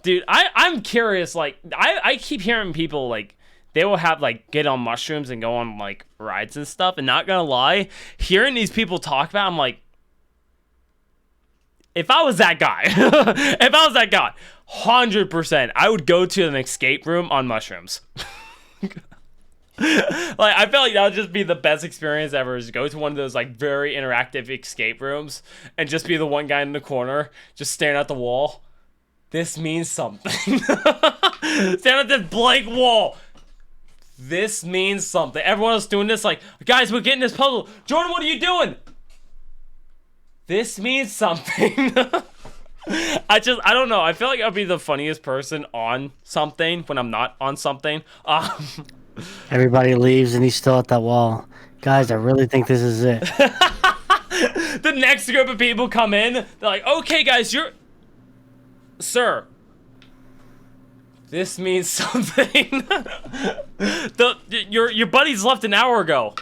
A: Dude, I'm curious. Like, I keep hearing people like they will have like get on mushrooms and go on like rides and stuff. And not gonna lie, hearing these people talk about, I'm like, if I was that guy, 100%, I would go to an escape room on mushrooms. Like, I feel like that would just be the best experience ever, is go to one of those like very interactive escape rooms and just be the one guy in the corner just staring at the wall. This means something. Staring at this blank wall. This means something. Everyone else doing this like, guys, we're getting this puzzle. Jordan, what are you doing? This means something. I don't know. I feel like I'll be the funniest person on something when I'm not on something.
B: Everybody leaves and he's still at that wall. Guys, I really think this is it.
A: The next group of people come in. They're like, okay, guys, Sir. This means something. Your buddies left an hour ago.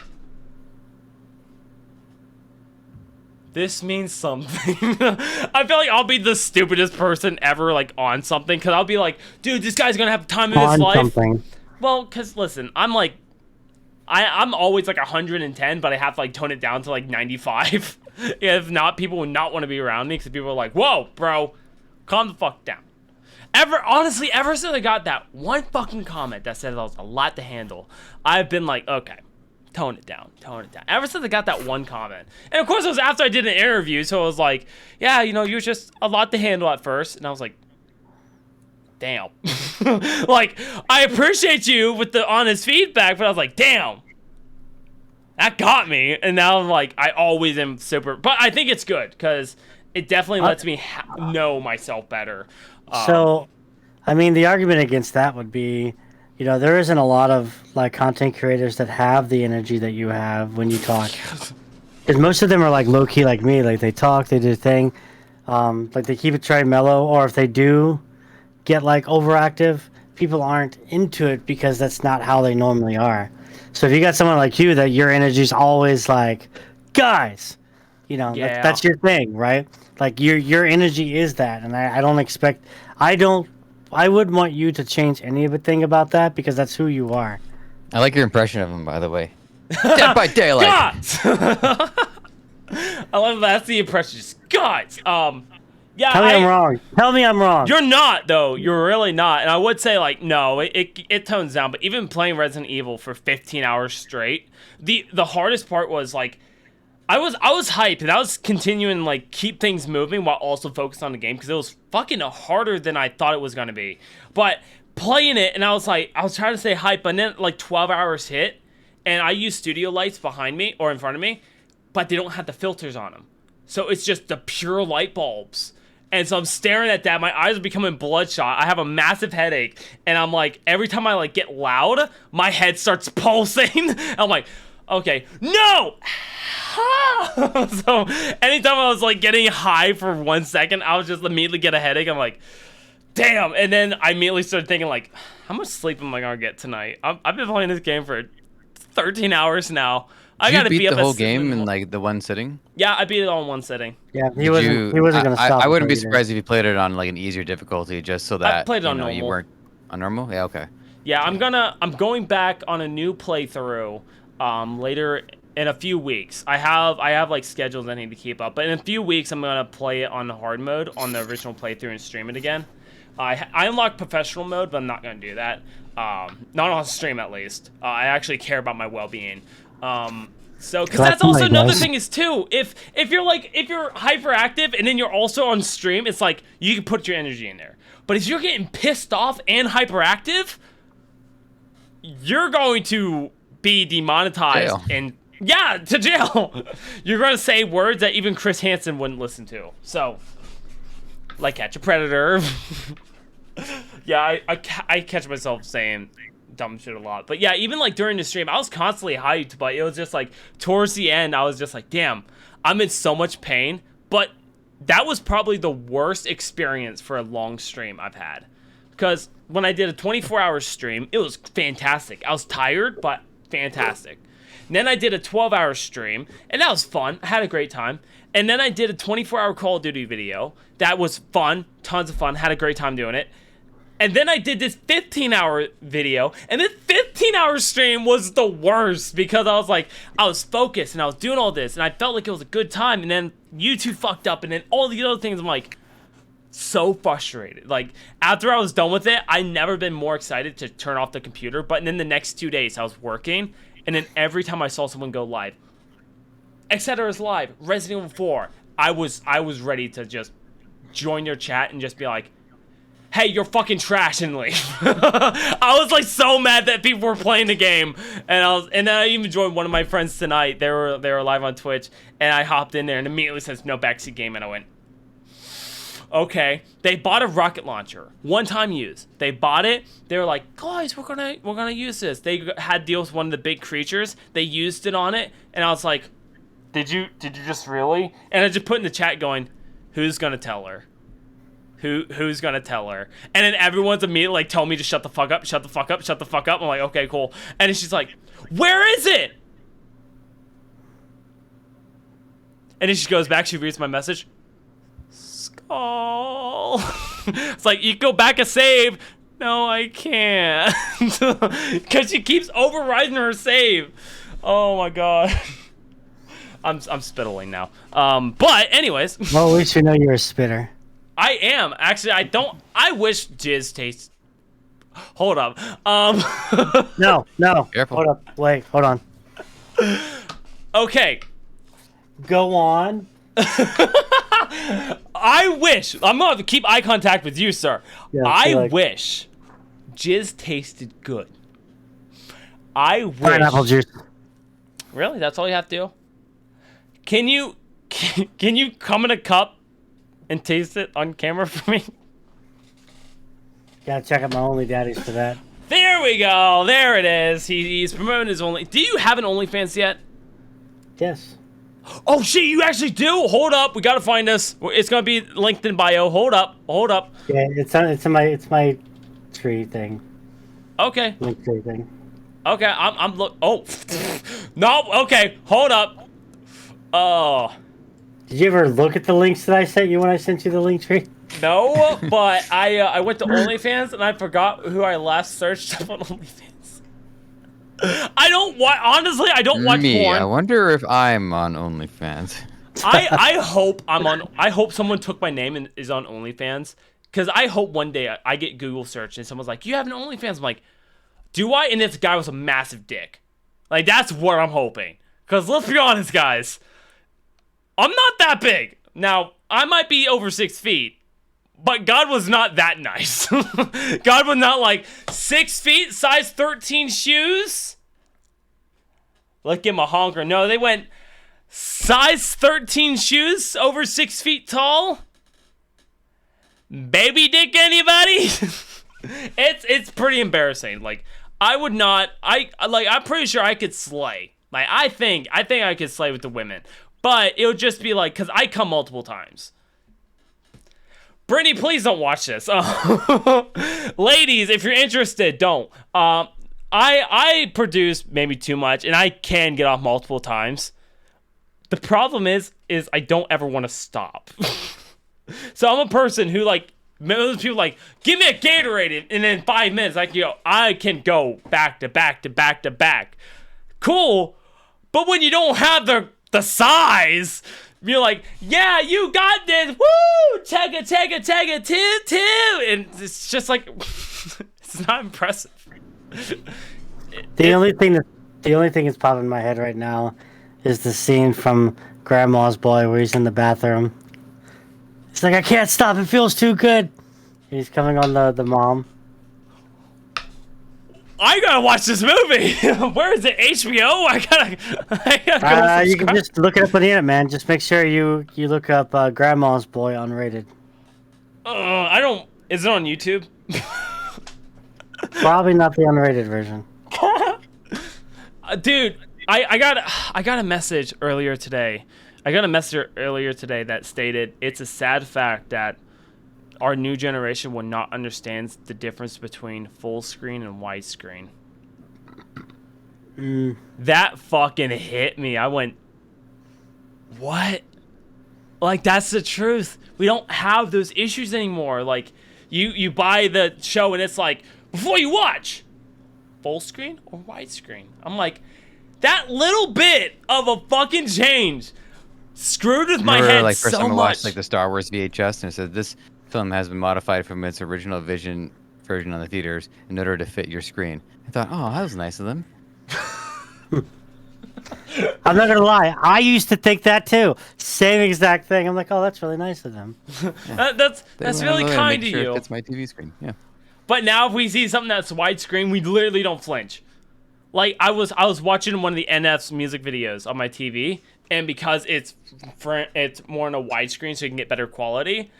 A: This means something. I feel like I'll be the stupidest person ever, like, on something. Because I'll be like, dude, this guy's going to have the time of his life.
B: Something.
A: Well, because, listen, I'm like, I'm always like 110, but I have to like tone it down to like 95. If not, people would not want to be around me because people are like, whoa, bro, calm the fuck down. Honestly, ever since I got that one fucking comment that said that was a lot to handle, I've been like, okay, tone it down. Ever since I got that one comment. And of course, it was after I did an interview, so it was like, yeah, you were just a lot to handle at first. And I was like, damn. Like, I appreciate you with the honest feedback, but I was like, damn, that got me. And now I'm like, I always am super, but I think it's good because it definitely lets me know myself better.
B: So, I mean, the argument against that would be, there isn't a lot of like content creators that have the energy that you have when you talk. Because most of them are like low key like me. Like, they talk, they do their thing, like they keep it very mellow. Or if they do get like overactive, people aren't into it because that's not how they normally are. So if you got someone like you that your energy's always like, guys, that's your thing, right? Like your energy is that, and I wouldn't want you to change anything about that because that's who you are.
C: I like your impression of him, by the way. Dead by Daylight.
A: I love that's the impression. Guys, yeah.
B: Tell me I'm wrong.
A: You're not, though. You're really not. And I would say, like, no, it tones down. But even playing Resident Evil for 15 hours straight, the hardest part was, like, I was hyped. And I was continuing, like, keep things moving while also focused on the game. Because it was fucking harder than I thought it was going to be. But playing it, and I was trying to stay hyped. But then, like, 12 hours hit. And I use studio lights behind me or in front of me. But they don't have the filters on them. So it's just the pure light bulbs. And so I'm staring at that. My eyes are becoming bloodshot. I have a massive headache. And I'm like, every time I like get loud, my head starts pulsing. I'm like, okay, no! So anytime I was like getting high for 1 second, I would just immediately get a headache. I'm like, damn. And then I immediately started thinking, like, how much sleep am I going to get tonight? I've been playing this game for 13 hours now. I
C: Did
A: got to
C: you
A: be
C: beat
A: up
C: the whole
A: at 7
C: game
A: in the
C: in
A: morning.
C: like the one sitting?
A: Yeah, I beat it all in one sitting.
B: Yeah, he
C: Did
B: wasn't. He wasn't gonna stop.
C: I wouldn't be
B: until you did.
C: surprised if you played it on like an easier difficulty, just so that
A: played it on
C: you
A: normal.
C: weren't on normal. Yeah, okay.
A: Yeah, I'm going back on a new playthrough later in a few weeks. I have like schedules I need to keep up, but in a few weeks I'm gonna play it on the hard mode on the original playthrough and stream it again. I unlocked professional mode, but I'm not gonna do that. Not on stream at least. I actually care about my well-being. So, because that's also another thing is too, if you're hyperactive and then you're also on stream, it's like you can put your energy in there. But if you're getting pissed off and hyperactive, you're going to be demonetized and to jail. You're going to say words that even Chris Hansen wouldn't listen to. So, like Catch a Predator. Yeah, I catch myself saying dumb shit a lot. But yeah, even like during the stream, I was constantly hyped, but it was just like towards the end, I was just like, damn, I'm in so much pain. But that was probably the worst experience for a long stream I've had. Because when I did a 24-hour stream, it was fantastic. I was tired, but fantastic. And then I did a 12-hour stream, and that was fun. I had a great time. And then I did a 24-hour Call of Duty video. That was fun, tons of fun, had a great time doing it. And then I did this 15-hour video, and this 15-hour stream was the worst because I was focused and I was doing all this, and I felt like it was a good time, and then YouTube fucked up, and then all the other things. I'm like, so frustrated. Like, after I was done with it, I never been more excited to turn off the computer, but then the next 2 days I was working, and then every time I saw someone go live, Etc. is live, Resident Evil 4, I was ready to just join your chat and just be like, hey, you're fucking trash, and leave. I was like so mad that people were playing the game, and then I even joined one of my friends tonight. They were live on Twitch, and I hopped in there and immediately says no backseat game, and I went, okay. They bought a rocket launcher, one-time use. They bought it. They were like, guys, we're gonna use this. They had deals with one of the big creatures. They used it on it, and I was like, did you just really? And I just put in the chat going, who's gonna tell her? Who's gonna tell her? And then everyone's immediately like, tell me to shut the fuck up, shut the fuck up, shut the fuck up. I'm like, okay, cool. And then she's like, where is it? And then she goes back, she reads my message. Skull. It's like, you go back a save. No, I can't. Because she keeps overriding her save. Oh my god. I'm spittling now. But anyways.
B: Well, at least we know you're a spitter.
A: I am. Actually, I wish jizz tastes. Hold up.
B: No.
C: Careful.
B: Hold up. Wait, hold on.
A: Okay.
B: Go on.
A: I wish. I'm going to keep eye contact with you, sir.
B: Yeah,
A: I wish jizz tasted good. I wish.
B: Pineapple juice.
A: Really? That's all you have to do? Can you come in a cup and taste it on camera for me?
B: Gotta check out my Only Daddies for that.
A: There we go. There it is. He's promoting his Only. Do you have an OnlyFans yet?
B: Yes.
A: Oh shit! You actually do. Hold up. We gotta find this. It's gonna be linked in bio. Hold up.
B: Yeah, it's my tree thing.
A: Okay.
B: Link tree thing.
A: Okay. I'm look. Oh. No. Okay. Hold up. Oh.
B: Did you ever look at the links that I sent you when I sent you the link tree?
A: No, but I went to OnlyFans and I forgot who I last searched up on OnlyFans. I don't watch. Honestly, I don't watch porn.
C: I wonder if I'm on OnlyFans.
A: I hope I'm on. I hope someone took my name and is on OnlyFans. Because I hope one day I get Google search and someone's like, "You have an OnlyFans?" I'm like, "Do I?" And this guy was a massive dick. Like that's what I'm hoping. Because let's be honest, guys. I'm not that big. Now, I might be over 6 feet, but God was not that nice. God was not like 6 feet, size 13 shoes. Let's give him a honker. No, they went size 13 shoes, over 6 feet tall. Baby dick, anybody? It's pretty embarrassing. Like I would not. I'm pretty sure I could slay. Like I think I could slay with the women. But it would just be like, because I come multiple times. Brittany, please don't watch this. Ladies, if you're interested, don't. I produce maybe too much, and I can get off multiple times. The problem is I don't ever want to stop. So I'm a person who, like, most people like, give me a Gatorade, and in 5 minutes I can go back to back to back to back. Cool, but when you don't have the size, you're like, yeah, you got this. Woo! Take it, two. And it's just like, it's not impressive.
B: The only thing that's popping in my head right now is the scene from Grandma's Boy where he's in the bathroom. He's like, I can't stop. It feels too good. And he's coming on the mom.
A: I gotta watch this movie. Where is it? HBO? I gotta go.
B: You can just look it up on the internet, man. Just make sure you look up Grandma's Boy unrated.
A: I don't. Is it on YouTube?
B: Probably not the unrated version.
A: Dude, I got a message earlier today. That stated it's a sad fact that our new generation will not understand the difference between full screen and widescreen. That fucking hit me. I went, what? Like, that's the truth. We don't have those issues anymore. Like, you buy the show and it's like, before you watch, full screen or widescreen? I'm like, that little bit of a fucking change screwed with my head
C: like, first
A: so
C: time I
A: much.
C: watched like the Star Wars VHS, and it said this film has been modified from its original version on the theaters in order to fit your screen. I thought, oh, that was nice of them.
B: I'm not gonna lie, I used to think that too. Same exact thing. I'm like, oh, that's really nice of them.
C: Yeah.
A: That's really kind of
C: sure
A: you.
C: It's my TV screen. Yeah.
A: But now if we see something that's widescreen, we literally don't flinch. Like, I was watching one of the NF's music videos on my TV, and because it's more in a widescreen so you can get better quality,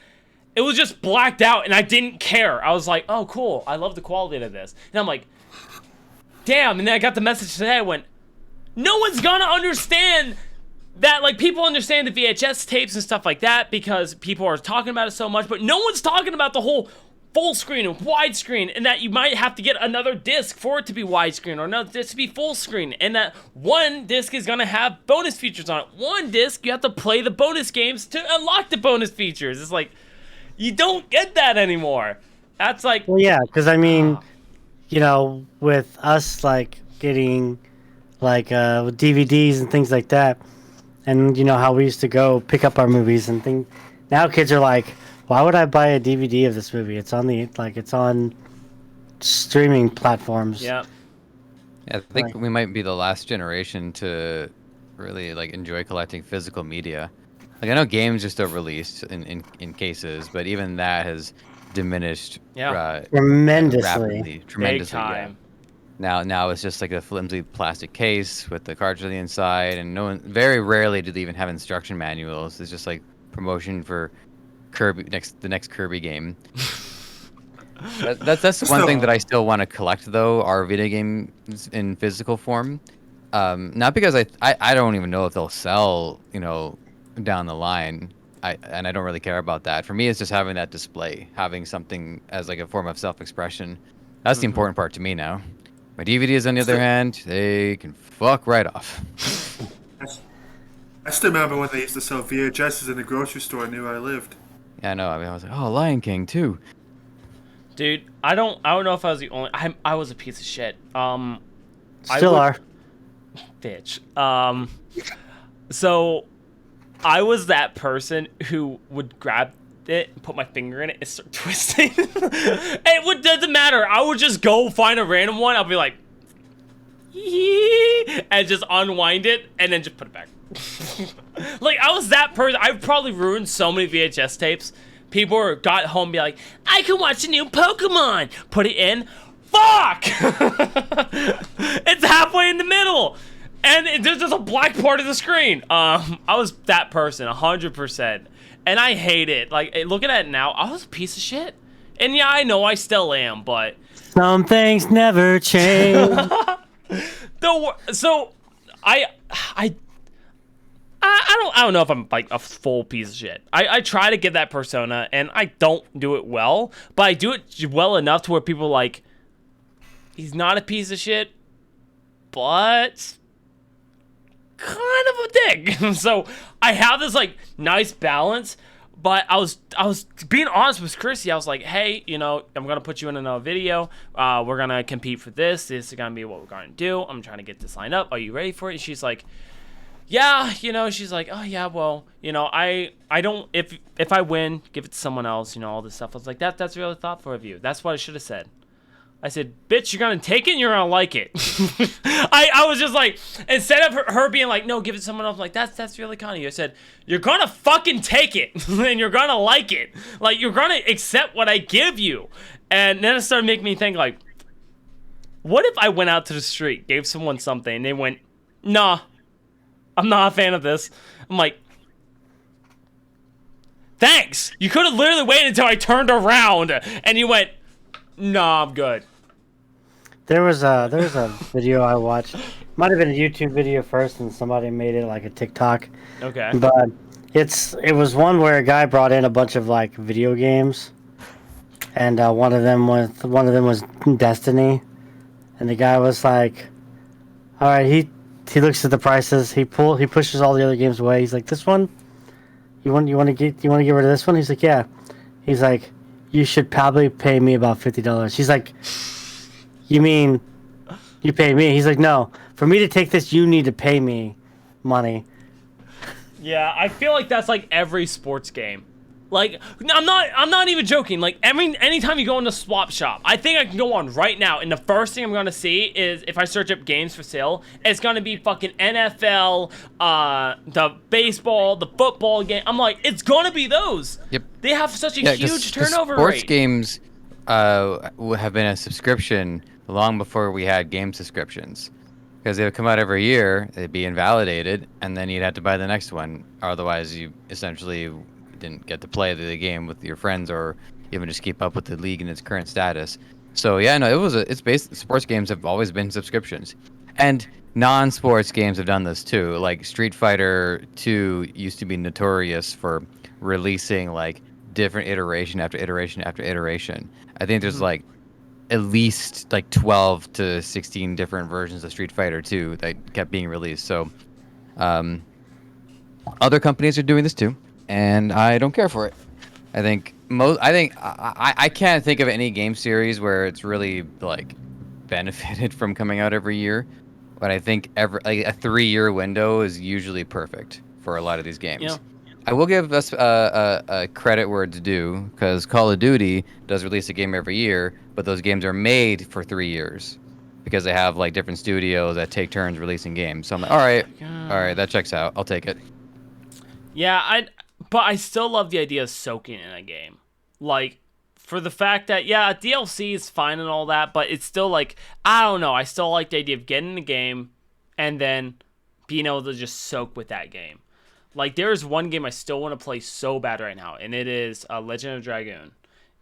A: it was just blacked out, and I didn't care. I was like, oh, cool. I love the quality of this. And I'm like, damn. And then I got the message today. I went, no one's gonna understand that. Like, people understand the VHS tapes and stuff like that because people are talking about it so much, but no one's talking about the whole full screen and widescreen, and that you might have to get another disc for it to be widescreen or another disc to be full screen, and that one disc is gonna have bonus features on it. One disc, you have to play the bonus games to unlock the bonus features. It's like, you don't get that anymore. That's like,
B: Well, yeah, because I mean, you know, with us like getting like with DVDs and things like that, and you know how we used to go pick up our movies and things. Now kids are like, why would I buy a DVD of this movie? It's on streaming platforms.
A: yeah.
C: I think we might be the last generation to really like enjoy collecting physical media. Like, I know games are still released in cases, but even that has diminished
B: Tremendously.
C: rapidly, tremendously.
A: Big
C: Yeah.
A: time.
C: Now it's just like a flimsy plastic case with the cartridge on the inside, and very rarely do they even have instruction manuals. It's just like promotion for Kirby the next Kirby game. That's one thing that I still want to collect, though, are video games in physical form. Not because I don't even know if they'll sell, down the line. I don't really care about that. For me, it's just having that display, having something as like a form of self-expression. That's the important part to me now. My DVDs, on the other hand, they can fuck right off.
E: I still remember when they used to sell VHSs in the grocery store near where I lived.
C: Yeah, I know. I mean, I was like, oh, Lion King too.
A: Dude, I don't know if I was the only. I was a piece of shit.
B: Still are.
A: Bitch. So I was that person who would grab it and put my finger in it and start twisting. Doesn't matter. I would just go find a random one. I'll be like, and just unwind it and then just put it back. Like, I was that person. I've probably ruined so many VHS tapes. People got home and be like, I can watch the new Pokemon. Put it in. Fuck! It's halfway in the middle. And there's just a black part of the screen. I was that person, 100%. And I hate it. Like, looking at it now, I was a piece of shit. And yeah, I know I still am, but...
B: Some things never change.
A: So, I I don't know if I'm like a full piece of shit. I try to get that persona, and I don't do it well, but I do it well enough to where people are like, he's not a piece of shit, but kind of a dick. So I have this like nice balance. But I was being honest with Chrissy. I was like, hey, you know, I'm going to put you in another video. We're going to compete for this. This is going to be what we're going to do. I'm trying to get this lined up. Are you ready for it? And she's like, yeah, you know, she's like, oh, yeah, well, you know, I don't, if I win, give it to someone else, you know, all this stuff. I was like, that's really thoughtful of you. That's what I should have said. I said, bitch, you're going to take it and you're going to like it. I was just like, instead of her being like, no, give it to someone else, I'm like, that's really kind of you. I said, you're going to fucking take it and you're going to like it. Like, you're going to accept what I give you. And then it started making me think, like, what if I went out to the street, gave someone something, and they went, nah, I'm not a fan of this. I'm like, thanks. You could have literally waited until I turned around and you went, nah, I'm good.
B: There was a video I watched. Might have been a YouTube video first, and somebody made it like a TikTok.
A: Okay.
B: But it was one where a guy brought in a bunch of like video games, and one of them was Destiny, and the guy was like, all right, he looks at the prices, he pushes all the other games away. He's like, this one, you want to get rid of this one? He's like, yeah. He's like, you should probably pay me about $50. She's like, you mean you pay me? He's like, no. For me to take this, you need to pay me money.
A: Yeah, I feel like that's like every sports game. Like, I'm not even joking. Like, anytime you go in the swap shop, I think I can go on right now, and the first thing I'm gonna see is if I search up games for sale, it's gonna be fucking NFL, the baseball, the football game. I'm like, it's gonna be those.
C: Yep.
A: They have such a huge turnover
C: sports
A: rate.
C: Games have been a subscription long before we had game subscriptions, because they would come out every year, they'd be invalidated, and then you'd have to buy the next one. Otherwise, you essentially didn't get to play the game with your friends, or even just keep up with the league in its current status. So yeah, no, sports games have always been subscriptions, and non-sports games have done this too. Like Street Fighter 2 used to be notorious for releasing like different iteration after iteration after iteration. I think there's like at least like 12 to 16 different versions of Street Fighter 2 that kept being released. So other companies are doing this too, and I don't care for it. I can't think of any game series where it's really like benefited from coming out every year, but I think a 3-year window is usually perfect for a lot of these games.
A: Yeah.
C: I will give us a credit where it's due, because Call of Duty does release a game every year, but those games are made for 3 years because they have like different studios that take turns releasing games. So I'm like, all right, that checks out. I'll take it.
A: Yeah, but I still love the idea of soaking in a game. Like, for the fact that, yeah, DLC is fine and all that, but it's still like, I don't know. I still like the idea of getting in the game and then being able to just soak with that game. Like, there's one game I still want to play so bad right now, and it is Legend of Dragoon.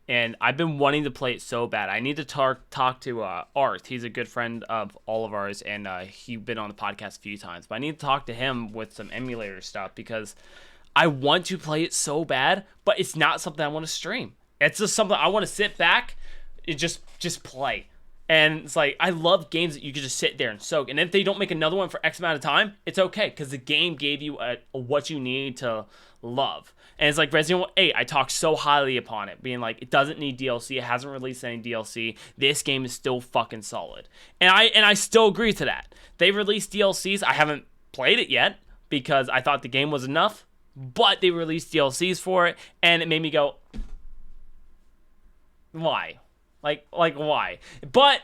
A: And I've been wanting to play it so bad. I need to talk to Art. He's a good friend of all of ours, and he's been on the podcast a few times. But I need to talk to him with some emulator stuff, because I want to play it so bad, but it's not something I want to stream. It's just something I want to sit back and just play. And it's like, I love games that you can just sit there and soak. And if they don't make another one for X amount of time, it's okay, because the game gave you what you need to love. And it's like Resident Evil 8, I talked so highly upon it, being like, it doesn't need DLC, it hasn't released any DLC, this game is still fucking solid. And I still agree to that. They released DLCs, I haven't played it yet, because I thought the game was enough, but they released DLCs for it, and it made me go, why? Like why? But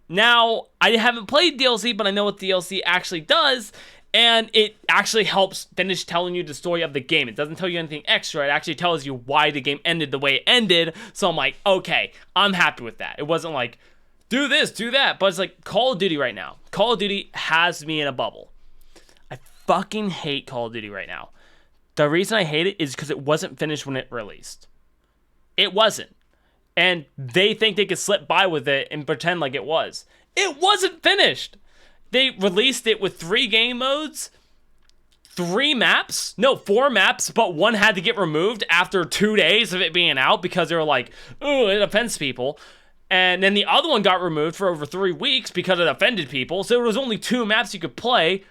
A: now I haven't played DLC, but I know what DLC actually does, and it actually helps finish telling you the story of the game. It doesn't tell you anything extra. It actually tells you why the game ended the way it ended. So I'm like, okay, I'm happy with that. It wasn't like, do this, do that. But it's like Call of Duty right now. Call of Duty has me in a bubble. I fucking hate Call of Duty right now. The reason I hate it is because it wasn't finished when it released. It wasn't. And they think they could slip by with it and pretend like it was. It wasn't finished. They released it with 3 game modes 4 maps, but one had to get removed after 2 days of it being out because they were like, ooh, it offends people. And then the other one got removed for over 3 weeks because it offended people. So it was only 2 maps you could play.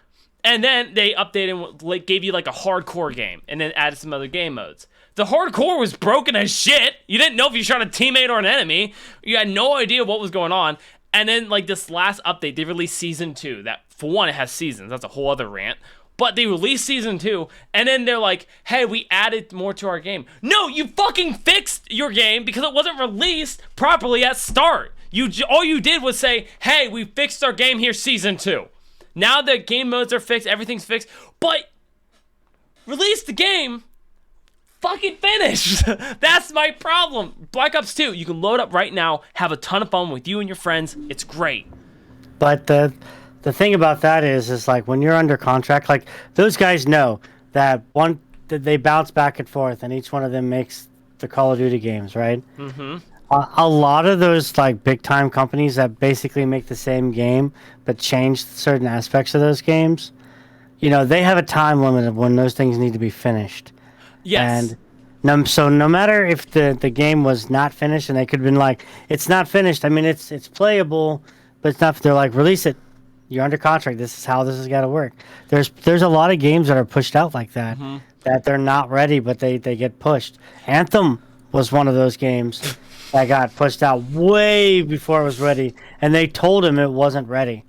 A: And then they updated and gave you like a hardcore game and then added some other game modes. The hardcore was broken as shit. You didn't know if you shot a teammate or an enemy. You had no idea what was going on. And then like this last update, they released season 2. That for one, it has seasons. That's a whole other rant. But they released season 2, and then they're like, hey, we added more to our game. No, you fucking fixed your game because it wasn't released properly at start. All you did was say, hey, we fixed our game, here's season 2. Now the game modes are fixed, everything's fixed, but release the game fucking finished. That's my problem. Black Ops 2, you can load up right now, have a ton of fun with you and your friends. It's great.
B: But the thing about that is like when you're under contract, like those guys know that they bounce back and forth, and each one of them makes the Call of Duty games, right? Mm-hmm. A lot of those like big time companies that basically make the same game but change certain aspects of those games, they have a time limit of when those things need to be finished.
A: Yes.
B: And so no matter if the game was not finished, and they could have been like, it's not finished. I mean, it's playable, but it's not. They're like, release it. You're under contract. This is how this has got to work. There's a lot of games that are pushed out like that, that they're not ready, but they get pushed. Anthem was one of those games that got pushed out way before it was ready, and they told him it wasn't ready.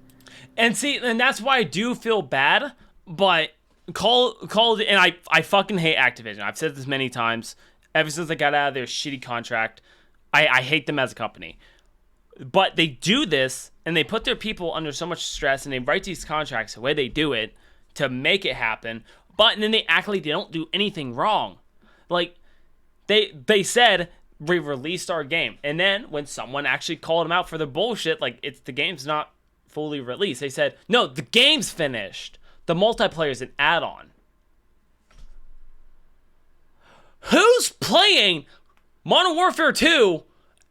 A: And see, and that's why I do feel bad, but and I fucking hate Activision. I've said this many times. Ever since I got out of their shitty contract, I hate them as a company. But they do this, and they put their people under so much stress, and they write these contracts the way they do it to make it happen. But then they act like they don't do anything wrong. Like, they said, we released our game. And then when someone actually called them out for the bullshit, like, the game's not fully released, they said, no, the game's finished. The multiplayer is an add-on. Who's playing Modern Warfare 2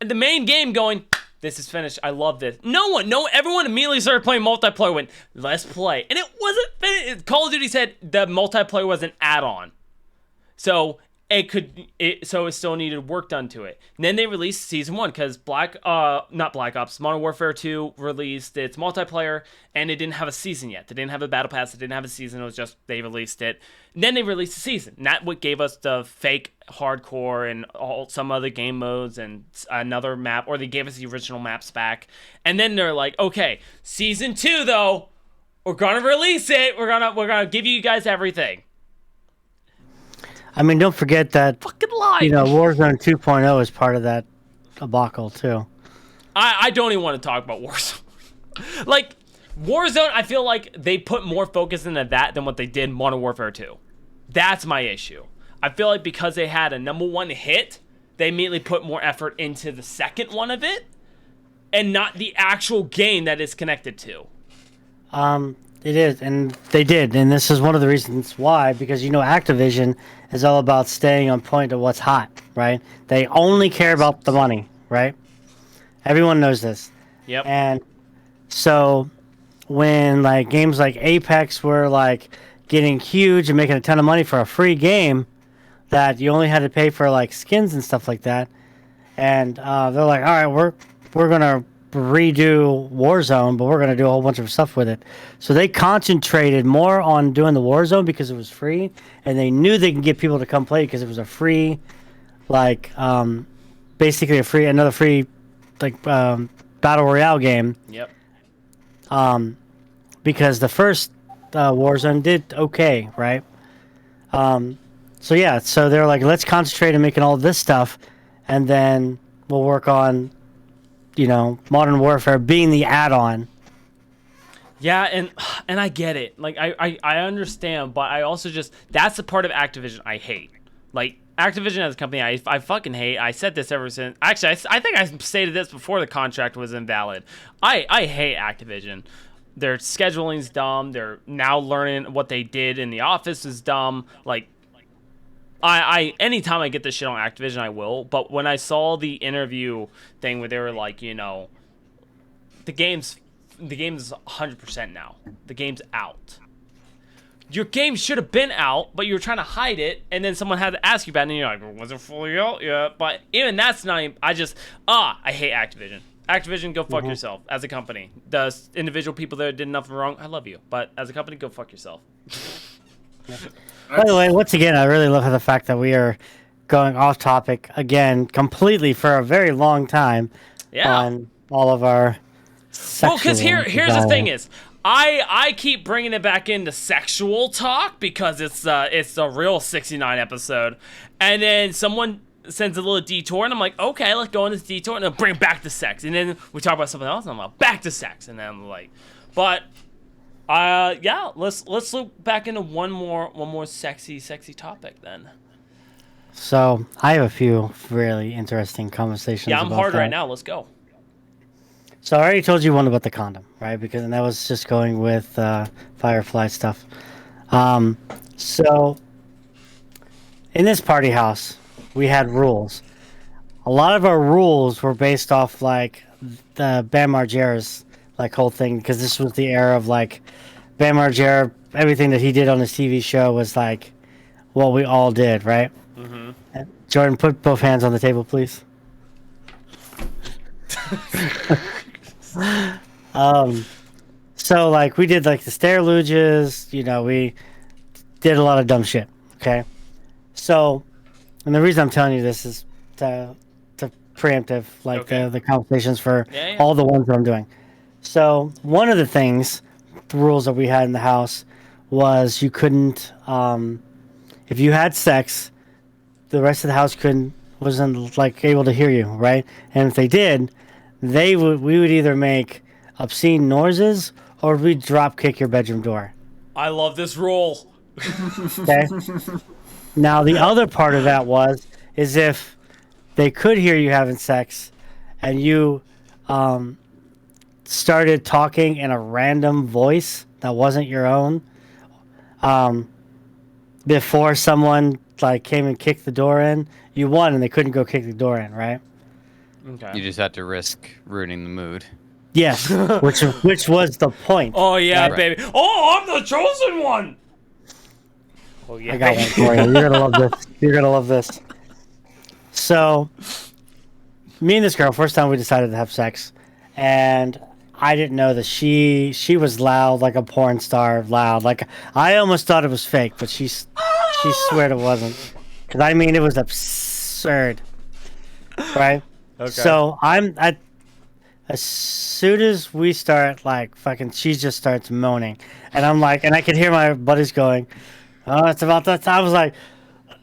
A: and the main game going, this is finished, I love this? No one. Everyone immediately started playing multiplayer, went, let's play. And it wasn't finished. Call of Duty said the multiplayer was an add-on. So it still needed work done to it. And then they released season 1 because not Black Ops, Modern Warfare 2 released its multiplayer, and it didn't have a season yet. They didn't have a battle pass. It didn't have a season. It was just they released it. And then they released the season. And that's what gave us the fake hardcore and some other game modes and another map, or they gave us the original maps back. And then they're like, okay, season 2 though, we're gonna release it. We're gonna give you guys everything.
B: I mean, don't forget that
A: Fucking lie.
B: Warzone 2.0 is part of that debacle too.
A: I don't even want to talk about Warzone. Like, Warzone, I feel like they put more focus into that than what they did in Modern Warfare 2. That's my issue. I feel like because they had a #1 hit, they immediately put more effort into the second one of it, and not the actual game that it's connected to.
B: It is, and they did, and this is one of the reasons why, because Activision is all about staying on point to what's hot, right? They only care about the money, right? Everyone knows this.
A: Yep.
B: And so when like games like Apex were like getting huge and making a ton of money for a free game that you only had to pay for like skins and stuff like that, and they're like, all right, we're gonna redo Warzone, but we're going to do a whole bunch of stuff with it. So they concentrated more on doing the Warzone because it was free, and they knew they could get people to come play because it was a free, like, basically another free, like, Battle Royale game.
A: Yep.
B: Because the first Warzone did okay, right? So they're like, let's concentrate on making all this stuff, and then we'll work on Modern Warfare being the add-on.
A: Yeah, and I get it. Like, I understand, but I also that's the part of Activision I hate. Like, Activision as a company, I fucking hate. I said this ever since. Actually, I think I stated this before the contract was invalid. I hate Activision. Their scheduling's dumb. They're now learning what they did in The Office is dumb. Like, anytime I get this shit on Activision, I will. But when I saw the interview thing where they were like, the game's 100% now. The game's out. your game should have been out, but you were trying to hide it, and then someone had to ask you about it, and you're like, was it fully out yet? But even that's not even, I hate Activision. Activision, go fuck yourself as a company. The individual people there did nothing wrong. I love you, but as a company, go fuck yourself.
B: By the way, once again, I really love the fact that we are going off topic again completely for a very long time on all of our sexual.
A: Well, because here's the thing is, I keep bringing it back into sexual talk because it's a real 69 episode, and then someone sends a little detour, and I'm like, okay, let's go on this detour, and then bring it back to sex, and then we talk about something else, and I'm like, back to sex, and then I'm like, but yeah, let's look back into one more sexy topic then.
B: So I have a few really interesting conversations.
A: Yeah, I'm
B: about
A: hard
B: that.
A: right now. Let's go.
B: So I already told you one about the condom, right? And that was just going with Firefly stuff. So in this party house, we had rules. A lot of our rules were based off like the Bam Margera's like whole thing, because this was the era of like Bam Margera. Everything that he did on his TV show was like what we all did, right? Mm-hmm. Jordan, put both hands on the table, please. So like we did like the stair luges, we did a lot of dumb shit. Okay. So, and the reason I'm telling you this is to preemptive, like the conversations for all the ones that I'm doing. So one of the rules that we had in the house was you couldn't, if you had sex, the rest of the house wasn't like able to hear you, right? And if they did, we would either make obscene noises or we'd drop kick your bedroom door.
A: I love this rule.
B: Okay. Now the other part of that is if they could hear you having sex, and you started talking in a random voice that wasn't your own, before someone like came and kicked the door in, you won, and they couldn't go kick the door in, right?
A: Okay.
C: You just had to risk ruining the mood.
B: Yes, which was the point.
A: Oh yeah,
C: right?
A: baby. Oh, I'm the chosen one. Oh yeah.
B: I got one for you. You're gonna love this. You're gonna love this. So, me and this girl, first time we decided to have sex, and I didn't know that she was loud, like a porn star, loud. Like I almost thought it was fake, but she sweared it wasn't. Because I mean, it was absurd, right?
A: Okay.
B: So as soon as we start, like fucking, she just starts moaning, and I'm like, and I could hear my buddies going, "Oh, it's about that time."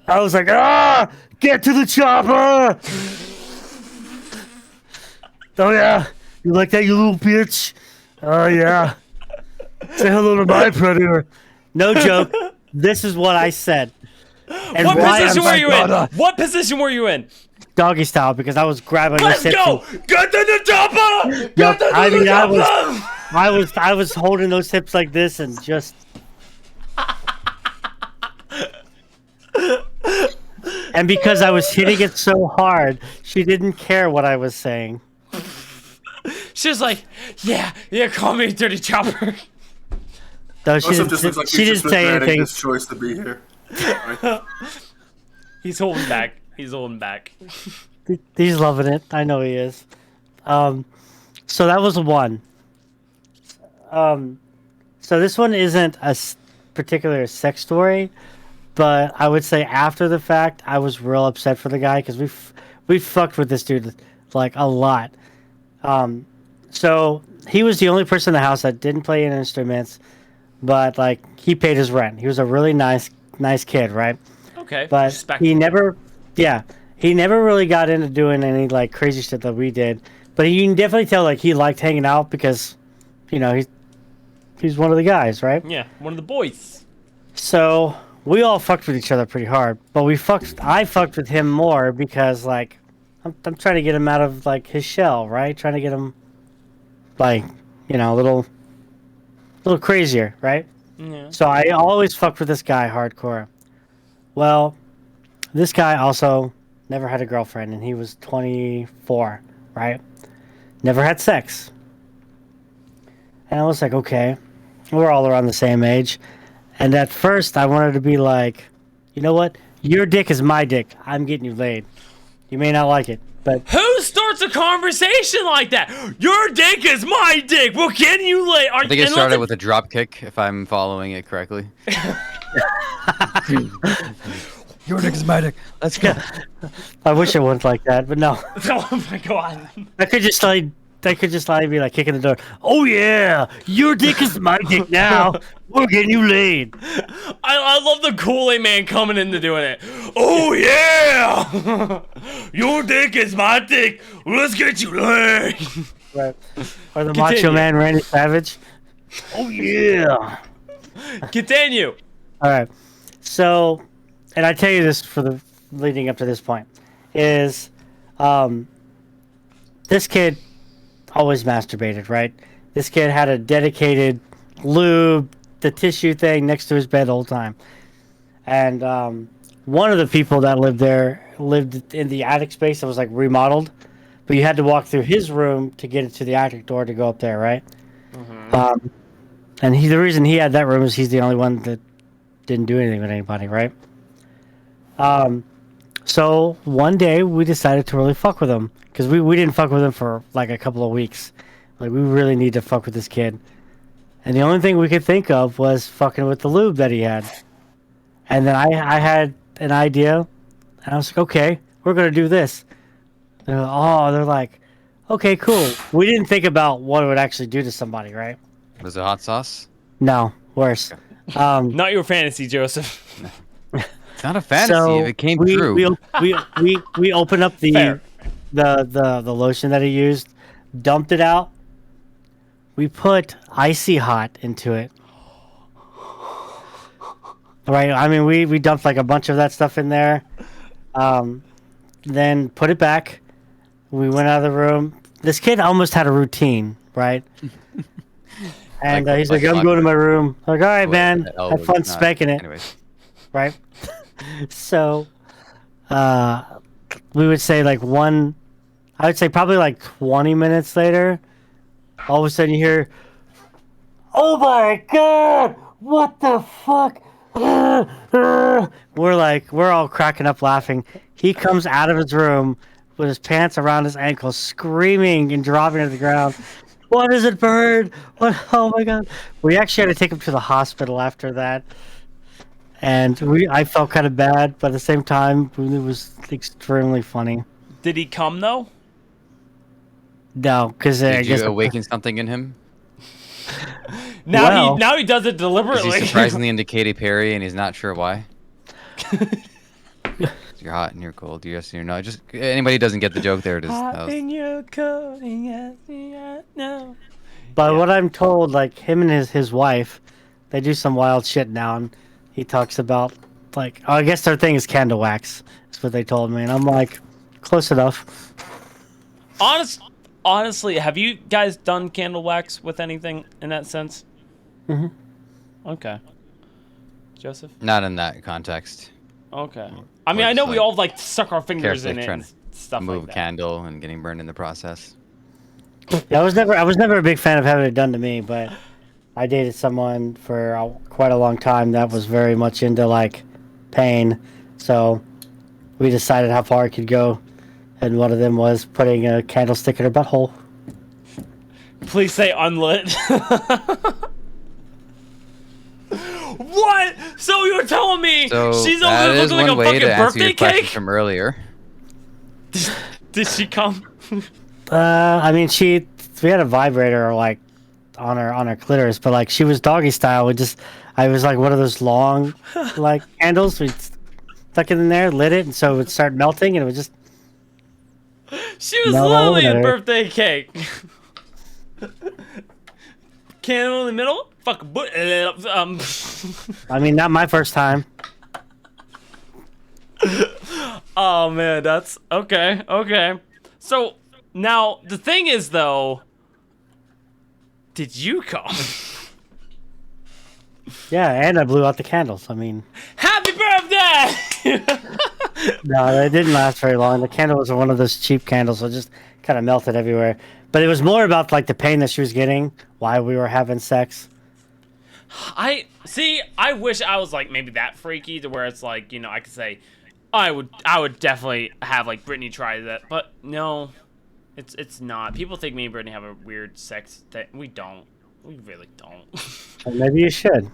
B: I was like, "Ah, get to the chopper!" Oh yeah, you like that, you little bitch? Oh yeah. Say hello to my predator. No joke. This is what I said. And
A: What position were you in? What position were you in?
B: Doggy style, because I was grabbing
A: Let's
B: those hips.
A: go! Get to the chopper! Get
B: Yep,
A: to the chopper!
B: I was holding those hips like this and just. And because I was hitting it so hard, she didn't care what I was saying.
A: She was like, yeah, call me Dirty Chopper.
B: No, she didn't say anything.
E: His choice to be here.
A: He's holding back. He's
B: loving it. I know he is. So that was one. So this one isn't a particular sex story, but I would say after the fact, I was real upset for the guy because we fucked with this dude like a lot. So he was the only person in the house that didn't play any instruments, but like he paid his rent. He was a really nice kid, right?
A: Okay.
B: But he never really got into doing any like crazy shit that we did. But you can definitely tell like he liked hanging out because, he's one of the guys, right?
A: Yeah, one of the boys.
B: So we all fucked with each other pretty hard, but I fucked with him more because like I'm trying to get him out of like his shell, right? Trying to get him like, a little crazier, right?
A: Yeah.
B: So I always fucked with this guy hardcore. Well, this guy also never had a girlfriend, and he was 24, right? Never had sex. And I was like, okay, we're all around the same age. And at first, I wanted to be like, you know what? Your dick is my dick. I'm getting you laid. You may not like it, but
A: Who starts a conversation like that? Your dick is my dick. Well, can you lay?
C: I think it started with a drop kick, if I'm following it correctly. Your dick is my dick. Let's go.
B: I wish it wasn't like that. But no,
A: Oh my god.
B: I could just be like kicking the door. Oh yeah, your dick is my dick now. We're getting you laid.
A: I love the Kool-Aid man coming into doing it. Oh yeah, your dick is my dick. Let's get you laid.
B: Right. Or the
A: Continue.
B: Macho Man Randy Savage. Oh yeah.
A: Continue.
B: All right. So, and I tell you this for the leading up to this point is, this kid always masturbated, right? This kid had a dedicated lube, the tissue thing next to his bed the whole time. And one of the people that lived there lived in the attic space that was like remodeled, but you had to walk through his room to get into the attic door to go up there, right? And the reason he had that room is he's the only one that didn't do anything with anybody, right? So one day we decided to really fuck with him because we didn't fuck with him for like a couple of weeks. Like we really need to fuck with this kid. And the only thing we could think of was fucking with the lube that he had. And then I had an idea, and I was like, okay, we're gonna do this. They're like, okay, cool. We didn't think about what it would actually do to somebody, right?
C: Was it hot sauce?
B: No, worse.
A: Not your fantasy, Joseph.
C: It's not a fantasy.
B: So
C: if it came
B: we,
C: true.
B: we opened up
A: Fair.
B: the lotion that he used, dumped it out. We put icy hot into it. Right. I mean, we dumped like a bunch of that stuff in there. Then put it back. We went out of the room. This kid almost had a routine, right? And he's like, I'm going to my room. I'm like, all right, man. Have fun spanking it.
C: Anyways.
B: Right? So, we would say I would say probably like 20 minutes later, all of a sudden you hear, oh my God, what the fuck? We're all cracking up laughing. He comes out of his room with his pants around his ankles, screaming and dropping to the ground. What is it, bird? What? Oh my God. We actually had to take him to the hospital after that. And I felt kind of bad, but at the same time, it was extremely funny.
A: Did he come though?
B: No, because I
C: Did
B: guess
C: you awaken something in him?
A: Now he does it
C: Is
A: deliberately.
C: he surprisingly into Katy Perry and he's not sure why? You're hot and you're cold. Yes, and you're not. Just anybody who doesn't get the joke, there it is.
A: Hot and you're cold and yes, yeah, no.
B: But what I'm told, like him and his wife, they do some wild shit now, and he talks about I guess their thing is candle wax. That's what they told me, and I'm like, close enough.
A: Honestly, have you guys done candle wax with anything in that sense?
B: Mhm.
A: Okay. Joseph?
C: Not in that context.
A: Okay. I mean,
C: Or
A: I know
C: just,
A: we all stuck our fingers
C: carefully
A: in it
C: trying
A: and
C: to
A: stuff
C: Move
A: like
C: a
A: that.
C: candle and getting burned in the process.
B: Yeah, I was never a big fan of having it done to me, but I dated someone for quite a long time that was very much into pain, so we decided how far it could go, and one of them was putting a candlestick in her butthole.
A: Please say unlit. What? So you're telling me
C: So
A: she's
C: that
A: over there
C: is
A: looking like a
C: one way
A: fucking
C: to answer
A: birthday
C: your question
A: cake?
C: from earlier.
A: Did she come?
B: I mean, we had a vibrator on her clitoris, but she was doggy style. I was like one of those long candles. We stuck it in there, lit it, and so it would start melting, and it would just.
A: She was
B: No,
A: literally a
B: no.
A: birthday cake. Candle in the middle? Fuck.
B: I mean, not my first time.
A: Oh man, that's okay. Okay. So now the thing is though, did you come?
B: Yeah, and I blew out the candles. I mean,
A: Happy birthday!
B: no, it didn't last very long. The candle was one of those cheap candles, so it just kind of melted everywhere. But it was more about the pain that she was getting while we were having sex.
A: I see. I wish I was like maybe that freaky to where it's like, you know, I could say, I would definitely have like Brittany try that, but no, it's not. People think me and Brittany have a weird sex thing. We don't. We really don't.
B: Well, maybe you should.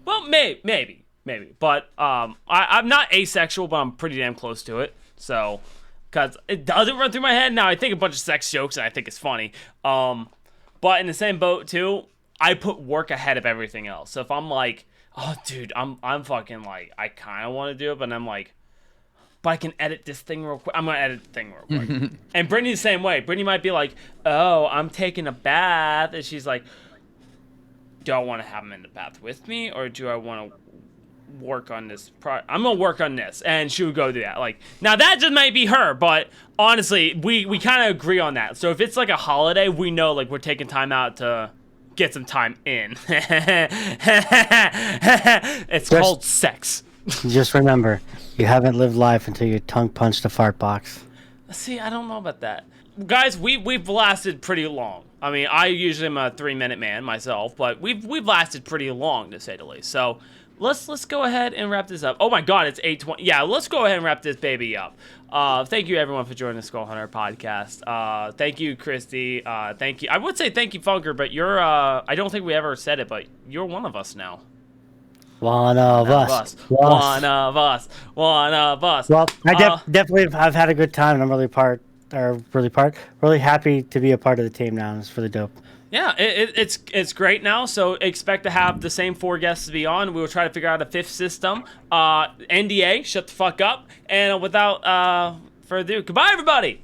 A: Well, maybe, but I'm not asexual, but I'm pretty damn close to it. So, cause it doesn't run through my head now. I think a bunch of sex jokes, and I think it's funny. But in the same boat too, I put work ahead of everything else. So if I'm like, oh, dude, I'm fucking like, I kind of want to do it, but I'm like, but I can edit this thing real quick. I'm gonna edit the thing real quick. And Brittany's the same way. Brittany might be like, oh, I'm taking a bath, and she's like, do I want to have him in the bath with me, or do I want to work on this? I'm gonna work on this, and she would go do that. Like, now that just might be her, but honestly, we kind of agree on that. So if it's like a holiday, we know like we're taking time out to get some time in. It's called sex.
B: Just remember, you haven't lived life until you tongue punched a fart box.
A: See, I don't know about that. Guys, we've lasted pretty long. I mean, I usually am a 3-minute man myself, but we've lasted pretty long, to say the least. So let's go ahead and wrap this up. Oh my God, it's 8:20. Yeah, let's go ahead and wrap this baby up. Thank you everyone for joining the Skull Hunter podcast. Thank you, Christy. Thank you. I would say thank you, Funker, but you're I don't think we ever said it, but you're one of us now.
B: One of us.
A: One of us. One of us.
B: Well, I definitely I've had a good time, and I'm really happy to be a part of the team now. It's really dope.
A: Yeah, it's great now. So expect to have the same 4 guests to be on. We will try to figure out a 5th system. NDA, shut the fuck up. And without further ado, goodbye, everybody.